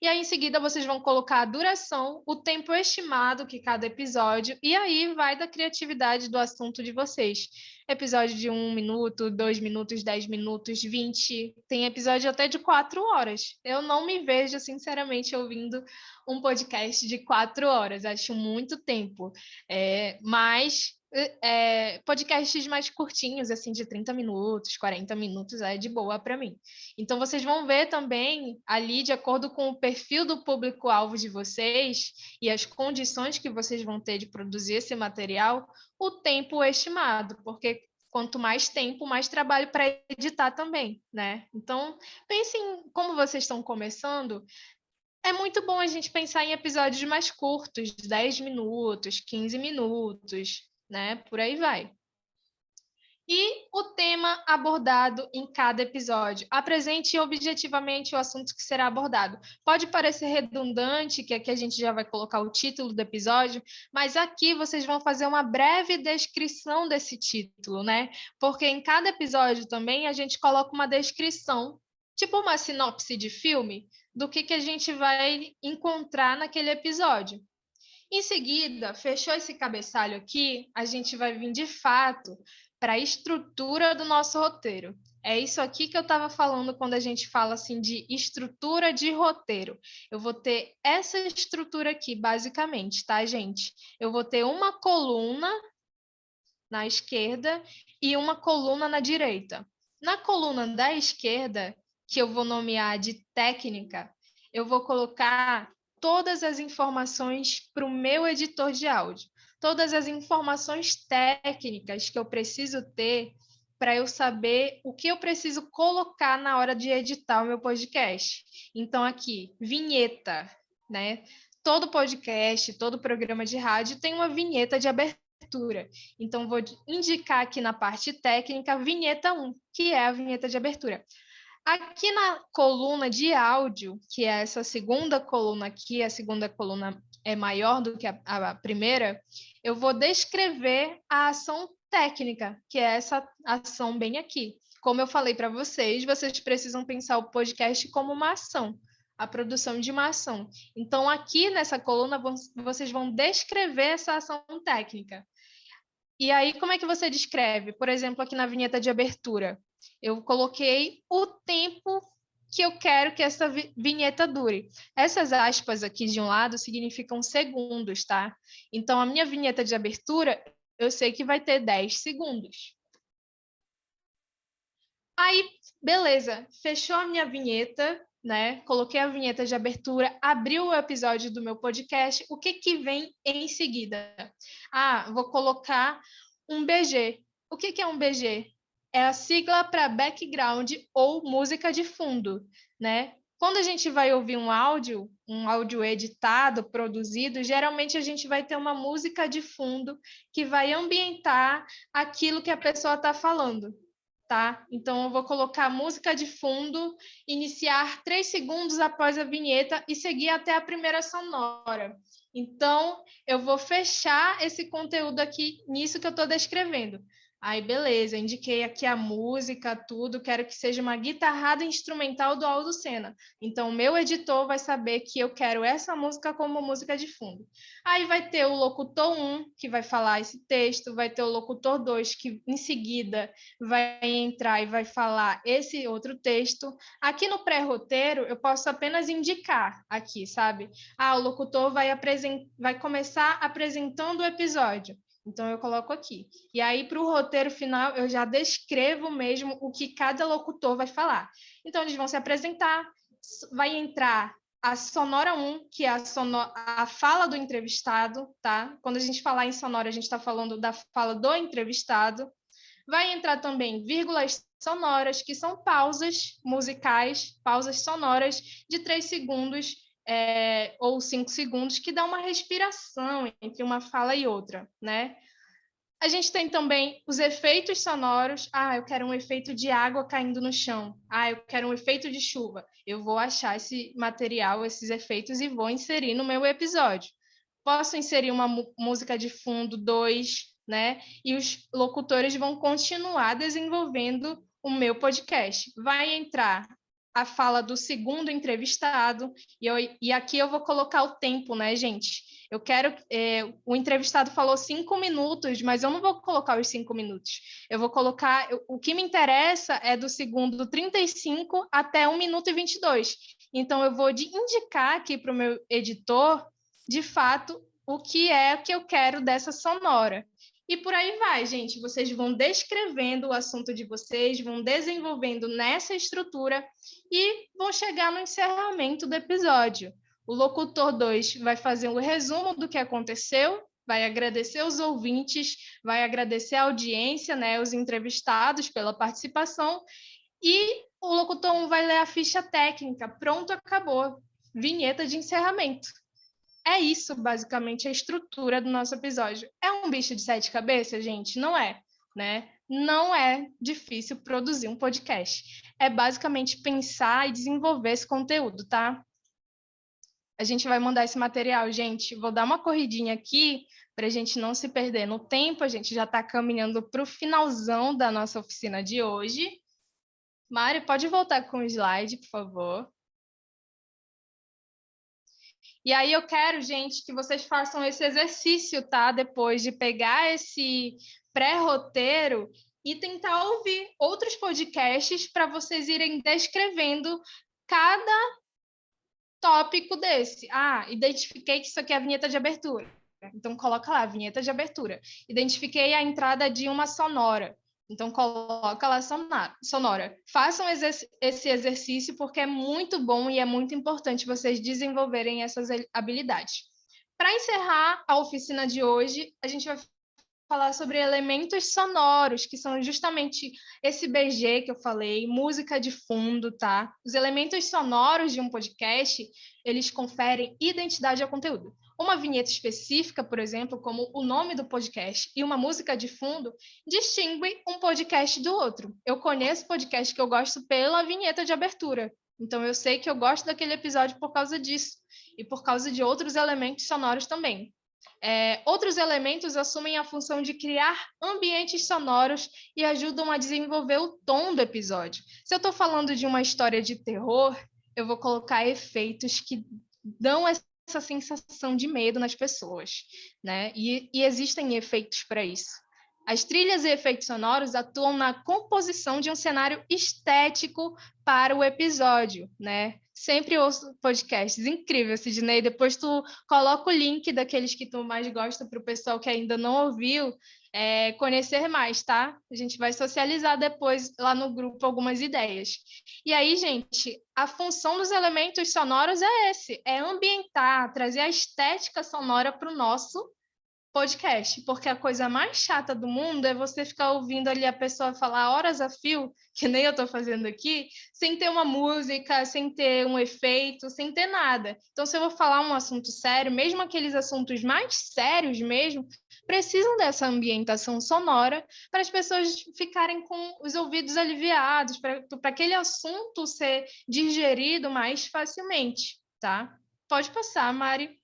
E aí, em seguida, vocês vão colocar a duração, o tempo estimado que cada episódio, e aí vai da criatividade do assunto de vocês. Episódio de 1 minuto, 2 minutos, 10 minutos, 20, tem episódio até de 4 horas. Eu não me vejo, sinceramente, ouvindo um podcast de 4 horas, acho muito tempo. Mas podcasts mais curtinhos, assim, de 30 minutos, 40 minutos, é de boa para mim. Então, vocês vão ver também ali, de acordo com o perfil do público-alvo de vocês e as condições que vocês vão ter de produzir esse material, o tempo estimado, porque quanto mais tempo, mais trabalho para editar também, né? Então, pensem como vocês estão começando. É muito bom a gente pensar em episódios mais curtos, 10 minutos, 15 minutos, né? Por aí vai. E o tema abordado em cada episódio. Apresente objetivamente o assunto que será abordado. Pode parecer redundante, que aqui a gente já vai colocar o título do episódio, mas aqui vocês vão fazer uma breve descrição desse título, né? Porque em cada episódio também a gente coloca uma descrição, tipo uma sinopse de filme, do que a gente vai encontrar naquele episódio. Em seguida, fechou esse cabeçalho aqui, a gente vai vir de fato para a estrutura do nosso roteiro. É isso aqui que eu estava falando quando a gente fala assim de estrutura de roteiro. Eu vou ter essa estrutura aqui, basicamente, tá, gente? Eu vou ter uma coluna na esquerda e uma coluna na direita. Na coluna da esquerda, que eu vou nomear de técnica, eu vou colocar todas as informações para o meu editor de áudio. Todas as informações técnicas que eu preciso ter para eu saber o que eu preciso colocar na hora de editar o meu podcast. Então, aqui, vinheta, né? Todo podcast, todo programa de rádio tem uma vinheta de abertura. Então, vou indicar aqui na parte técnica, vinheta 1, que é a vinheta de abertura. Aqui na coluna de áudio, que é essa segunda coluna aqui, a segunda coluna é maior do que a primeira, eu vou descrever a ação técnica, que é essa ação bem aqui. Como eu falei para vocês, vocês precisam pensar o podcast como uma ação, a produção de uma ação. Então, aqui nessa coluna, vocês vão descrever essa ação técnica. E aí, como é que você descreve? Por exemplo, aqui na vinheta de abertura, Eu coloquei o tempo que eu quero que essa vinheta dure. Essas aspas aqui de um lado significam segundos, tá? Então, a minha vinheta de abertura, eu sei que vai ter 10 segundos. Aí, beleza, fechou a minha vinheta, né? Coloquei a vinheta de abertura, abriu o episódio do meu podcast. O que que vem em seguida? Ah, vou colocar um BG. O que que é um BG? É a sigla para background ou música de fundo, né? Quando a gente vai ouvir um áudio editado, produzido, geralmente a gente vai ter uma música de fundo que vai ambientar aquilo que a pessoa está falando. Tá? Então, eu vou colocar música de fundo, iniciar 3 segundos após a vinheta e seguir até a primeira sonora. Então, eu vou fechar esse conteúdo aqui nisso que eu estou descrevendo. Aí, beleza, indiquei aqui a música, tudo, quero que seja uma guitarrada instrumental do Aldo Sena. Então, o meu editor vai saber que eu quero essa música como música de fundo. Aí vai ter o locutor 1, que vai falar esse texto, vai ter o locutor 2, que em seguida vai entrar e vai falar esse outro texto. Aqui no pré-roteiro, eu posso apenas indicar aqui, sabe? Ah, o locutor vai começar apresentando o episódio. Então, eu coloco aqui. E aí, para o roteiro final, eu já descrevo mesmo o que cada locutor vai falar. Então, eles vão se apresentar, vai entrar a sonora 1, que é a fala do entrevistado, tá? Quando a gente falar em sonora, a gente está falando da fala do entrevistado. Vai entrar também vírgulas sonoras, que são pausas musicais, pausas sonoras de 3 segundos ou 5 segundos, que dá uma respiração entre uma fala e outra, né? A gente tem também os efeitos sonoros. Ah, eu quero um efeito de água caindo no chão. Ah, eu quero um efeito de chuva. Eu vou achar esse material, esses efeitos, e vou inserir no meu episódio. Posso inserir uma música de fundo 2, né? E os locutores vão continuar desenvolvendo o meu podcast. Vai entrar a fala do segundo entrevistado, e aqui eu vou colocar o tempo, né, gente? Eu quero. O entrevistado falou 5 minutos, mas eu não vou colocar os 5 minutos. Eu vou colocar. O que me interessa é do segundo 35 até 1 minuto e 22. Então, eu vou indicar aqui para o meu editor, de fato, o que é que eu quero dessa sonora. E por aí vai, gente. Vocês vão descrevendo o assunto de vocês, vão desenvolvendo nessa estrutura e vão chegar no encerramento do episódio. O locutor 2 vai fazer um resumo do que aconteceu, vai agradecer os ouvintes, vai agradecer a audiência, né, os entrevistados pela participação, e o locutor 1 vai ler a ficha técnica. Pronto, acabou. Vinheta de encerramento. É isso, basicamente, a estrutura do nosso episódio. É um bicho de 7 cabeças, gente? Não é, né? Não é difícil produzir um podcast. É basicamente pensar e desenvolver esse conteúdo, tá? A gente vai mandar esse material, gente. Vou dar uma corridinha aqui para a gente não se perder no tempo. A gente já está caminhando para o finalzão da nossa oficina de hoje. Mari, pode voltar com o slide, por favor. E aí eu quero, gente, que vocês façam esse exercício, tá? Depois de pegar esse pré-roteiro e tentar ouvir outros podcasts para vocês irem descrevendo cada tópico desse. Ah, identifiquei que isso aqui é a vinheta de abertura. Então, coloca lá, vinheta de abertura. Identifiquei a entrada de uma sonora. Então, coloca lá sonora. Façam esse exercício, porque é muito bom e é muito importante vocês desenvolverem essas habilidades. Para encerrar a oficina de hoje, a gente vai falar sobre elementos sonoros, que são justamente esse BG que eu falei, música de fundo, tá? Os elementos sonoros de um podcast, eles conferem identidade ao conteúdo. Uma vinheta específica, por exemplo, como o nome do podcast e uma música de fundo, distingue um podcast do outro. Eu conheço podcast que eu gosto pela vinheta de abertura. Então, eu sei que eu gosto daquele episódio por causa disso e por causa de outros elementos sonoros também. Outros elementos assumem a função de criar ambientes sonoros e ajudam a desenvolver o tom do episódio. Se eu estou falando de uma história de terror, eu vou colocar efeitos que dão essa sensação de medo nas pessoas, né? E existem efeitos para isso. As trilhas e efeitos sonoros atuam na composição de um cenário estético para o episódio, né? Sempre ouço podcasts, incrível, Sidney. Depois tu coloca o link daqueles que tu mais gosta para o pessoal que ainda não ouviu conhecer mais, tá? A gente vai socializar depois lá no grupo algumas ideias. E aí, gente, a função dos elementos sonoros é ambientar, trazer a estética sonora para o nosso podcast, porque a coisa mais chata do mundo é você ficar ouvindo ali a pessoa falar horas a fio, que nem eu estou fazendo aqui, sem ter uma música, sem ter um efeito, sem ter nada. Então, se eu vou falar um assunto sério, mesmo aqueles assuntos mais sérios mesmo, precisam dessa ambientação sonora para as pessoas ficarem com os ouvidos aliviados, para aquele assunto ser digerido mais facilmente, tá? Pode passar, Mari.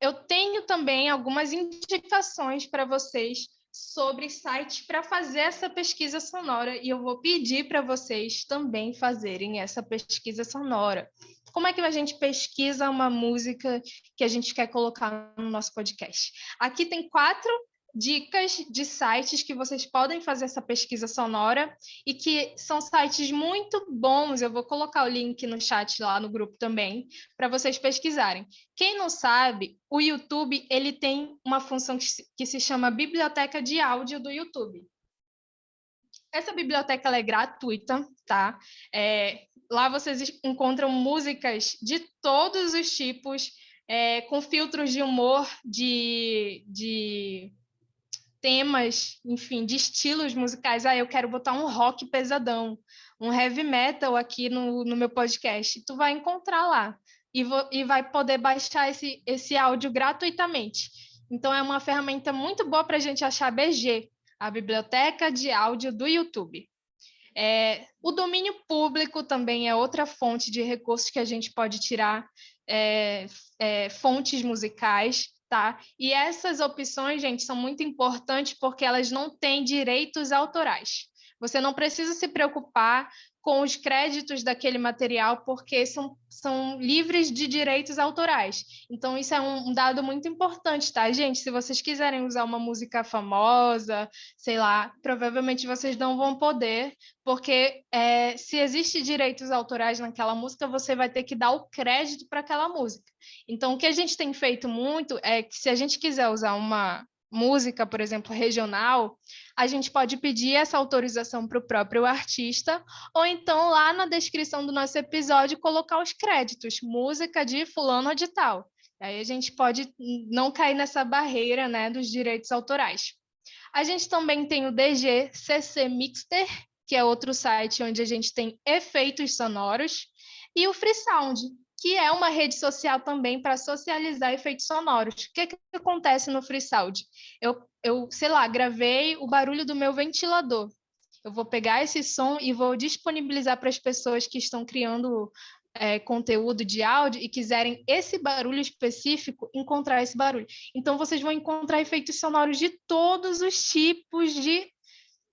Eu tenho também algumas indicações para vocês sobre sites para fazer essa pesquisa sonora e eu vou pedir para vocês também fazerem essa pesquisa sonora. Como é que a gente pesquisa uma música que a gente quer colocar no nosso podcast? Aqui tem 4 dicas de sites que vocês podem fazer essa pesquisa sonora e que são sites muito bons. Eu vou colocar o link no chat lá no grupo também para vocês pesquisarem. Quem não sabe, o YouTube ele tem uma função que se chama Biblioteca de Áudio do YouTube. Essa biblioteca ela é gratuita, tá? Lá vocês encontram músicas de todos os tipos, com filtros de humor, de temas, enfim, de estilos musicais. Eu quero botar um rock pesadão, um heavy metal aqui no meu podcast. Tu vai encontrar lá e vai poder baixar esse áudio gratuitamente. Então, é uma ferramenta muito boa para a gente achar BG, a Biblioteca de Áudio do YouTube. O domínio público também é outra fonte de recursos que a gente pode tirar, fontes musicais, tá? E essas opções, gente, são muito importantes porque elas não têm direitos autorais. Você não precisa se preocupar com os créditos daquele material, porque são livres de direitos autorais. Então, isso é um dado muito importante, tá, gente? Se vocês quiserem usar uma música famosa, sei lá, provavelmente vocês não vão poder, porque se existe direitos autorais naquela música, você vai ter que dar o crédito para aquela música. Então, o que a gente tem feito muito é que se a gente quiser usar uma música, por exemplo, regional, a gente pode pedir essa autorização para o próprio artista, ou então lá na descrição do nosso episódio colocar os créditos, música de fulano ou de tal. Aí a gente pode não cair nessa barreira, né, dos direitos autorais. A gente também tem o DGCC Mixter, que é outro site onde a gente tem efeitos sonoros, e o Freesound, que é uma rede social também para socializar efeitos sonoros. O que acontece no Freesound? Eu, sei lá, gravei o barulho do meu ventilador. Eu vou pegar esse som e vou disponibilizar para as pessoas que estão criando conteúdo de áudio e quiserem esse barulho específico, encontrar esse barulho. Então, vocês vão encontrar efeitos sonoros de todos os tipos de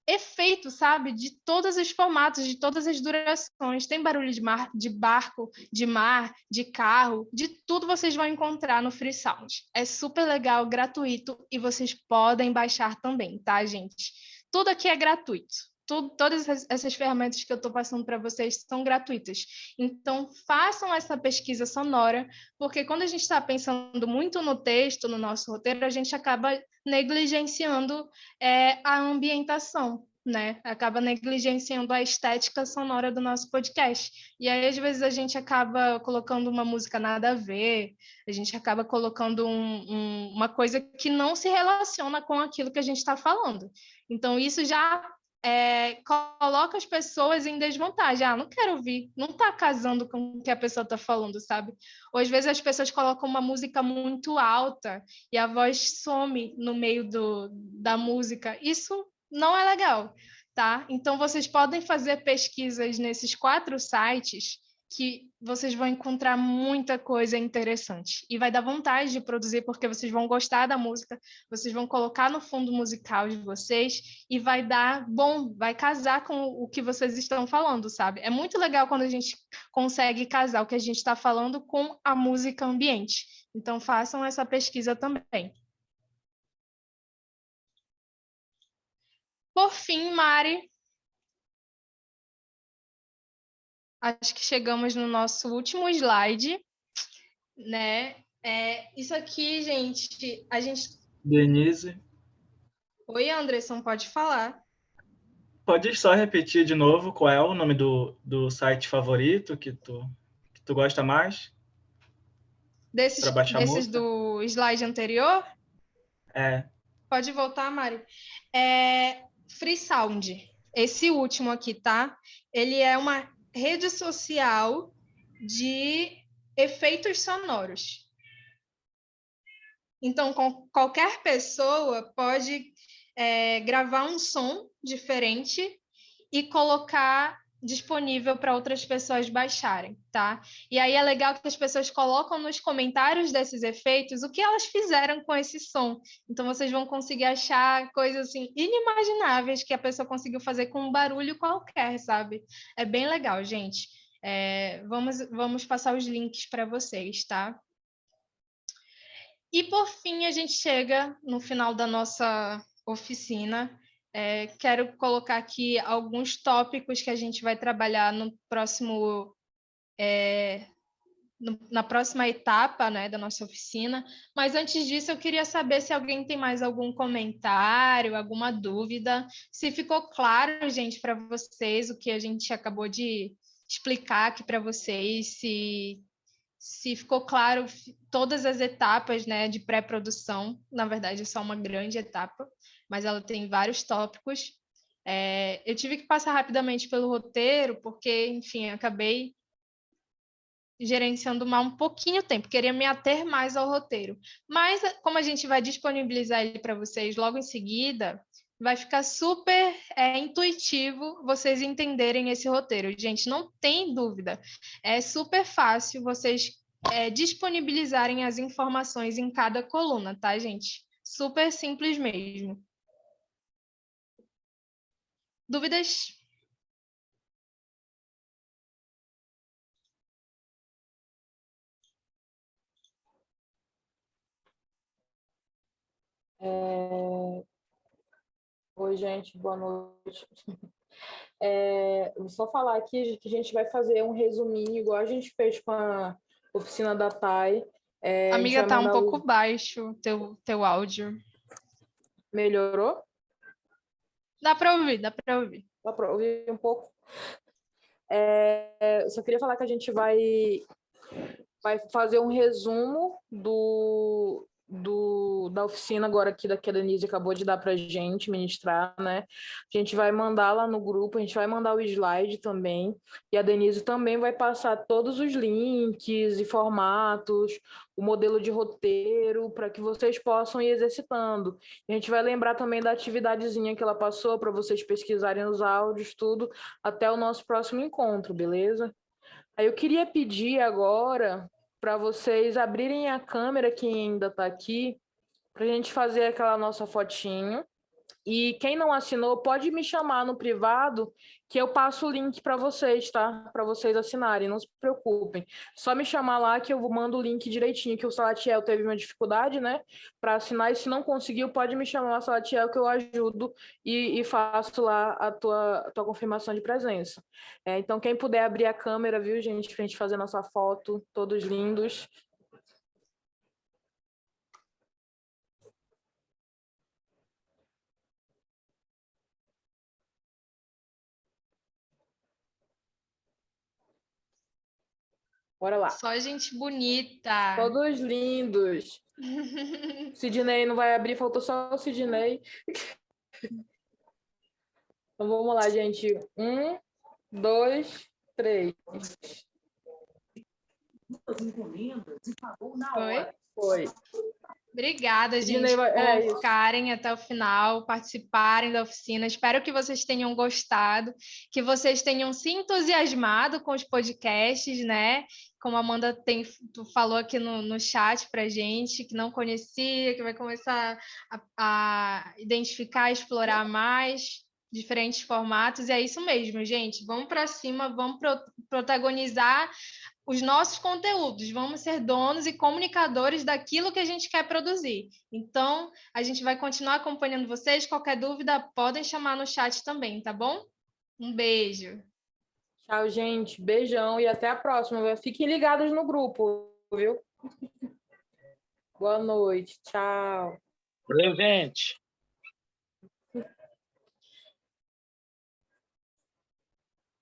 efeito, sabe? De todos os formatos, de todas as durações. Tem barulho de barco, de mar, de carro, de tudo vocês vão encontrar no Freesound. É super legal, gratuito e vocês podem baixar também, tá, gente? Tudo aqui é gratuito. Todas essas ferramentas que eu estou passando para vocês são gratuitas. Então, façam essa pesquisa sonora, porque quando a gente está pensando muito no texto, no nosso roteiro, a gente acaba negligenciando a ambientação, né? Acaba negligenciando a estética sonora do nosso podcast. E aí, às vezes, a gente acaba colocando uma música nada a ver, a gente acaba colocando uma coisa que não se relaciona com aquilo que a gente está falando. Então, isso já coloca as pessoas em desvantagem. Não quero ouvir, não está casando com o que a pessoa está falando, sabe? Ou às vezes as pessoas colocam uma música muito alta e a voz some no meio da música. Isso não é legal, tá? Então vocês podem fazer pesquisas nesses 4 sites que vocês vão encontrar muita coisa interessante. E vai dar vontade de produzir, porque vocês vão gostar da música, vocês vão colocar no fundo musical de vocês e vai dar bom, vai casar com o que vocês estão falando, sabe? É muito legal quando a gente consegue casar o que a gente está falando com a música ambiente. Então, façam essa pesquisa também. Por fim, Mari, acho que chegamos no nosso último slide, né? Isso aqui, gente,
Denise,
Oi, Anderson, pode falar.
pode só repetir de novo qual é o nome do site favorito que tu gosta mais para baixar
Desses
música?
do slide anterior?
É.
Pode voltar, Mari. Free Sound. Esse último aqui, tá? Ele é uma rede social de efeitos sonoros. Então, qualquer pessoa pode gravar um som diferente e colocar disponível para outras pessoas baixarem, tá? E aí é legal que as pessoas colocam nos comentários desses efeitos o que elas fizeram com esse som. Então vocês vão conseguir achar coisas assim inimagináveis que a pessoa conseguiu fazer com um barulho qualquer, sabe? É bem legal, gente. Vamos passar os links para vocês, tá? E por fim a gente chega no final da nossa oficina. Quero colocar aqui alguns tópicos que a gente vai trabalhar no próximo, na próxima etapa, né, da nossa oficina. Mas antes disso, eu queria saber se alguém tem mais algum comentário, alguma dúvida. Se ficou claro, gente, para vocês o que a gente acabou de explicar aqui para vocês, se ficou claro todas as etapas, né, de pré-produção. Na verdade, é só uma grande etapa, mas ela tem vários tópicos. Eu tive que passar rapidamente pelo roteiro, porque, enfim, acabei gerenciando mal um pouquinho o tempo, queria me ater mais ao roteiro. Mas, como a gente vai disponibilizar ele para vocês logo em seguida, vai ficar super intuitivo vocês entenderem esse roteiro. Gente, não tem dúvida. É super fácil vocês disponibilizarem as informações em cada coluna, tá, gente? Super simples mesmo. Dúvidas?
Oi, gente, boa noite. Vou só falar aqui que a gente vai fazer um resuminho, igual a gente fez com a oficina da TAI.
Amiga, tá um pouco baixo teu áudio.
Melhorou?
Dá para ouvir, dá para ouvir.
Dá para ouvir um pouco? Eu só queria falar que a gente vai fazer um resumo da oficina agora aqui que a Denise acabou de dar para a gente ministrar, né? A gente vai mandar lá no grupo, a gente vai mandar o slide também, e a Denise também vai passar todos os links e formatos, o modelo de roteiro, para que vocês possam ir exercitando. A gente vai lembrar também da atividadezinha que ela passou, para vocês pesquisarem os áudios, tudo, até o nosso próximo encontro, beleza? Aí eu queria pedir agora para vocês abrirem a câmera, quem ainda está aqui, para a gente fazer aquela nossa fotinho. E quem não assinou, pode me chamar no privado, que eu passo o link para vocês, tá? Para vocês assinarem, não se preocupem. Só me chamar lá que eu mando o link direitinho, que o Salatiel teve uma dificuldade, né? Para assinar, e se não conseguiu, pode me chamar, Salatiel, que eu ajudo e faço lá a tua confirmação de presença. Então, quem puder abrir a câmera, viu, gente, para a gente fazer nossa foto, todos lindos. Bora lá.
Só gente bonita.
Todos lindos. Sidney não vai abrir, faltou só o Sidney. Então vamos lá, gente. 1, 2, 3. Foi.
Obrigada, gente, por ficarem até o final, participarem da oficina. Espero que vocês tenham gostado, que vocês tenham se entusiasmado com os podcasts, né? Como a Amanda falou aqui no chat para gente, que não conhecia, que vai começar a identificar, explorar mais diferentes formatos. E é isso mesmo, gente. Vamos para cima, vamos protagonizar os nossos conteúdos, vamos ser donos e comunicadores daquilo que a gente quer produzir. Então, a gente vai continuar acompanhando vocês. Qualquer dúvida, podem chamar no chat também, tá bom? Um beijo.
Tchau, gente. Beijão e até a próxima. Fiquem ligados no grupo, viu? Boa noite. Tchau.
Valeu, gente.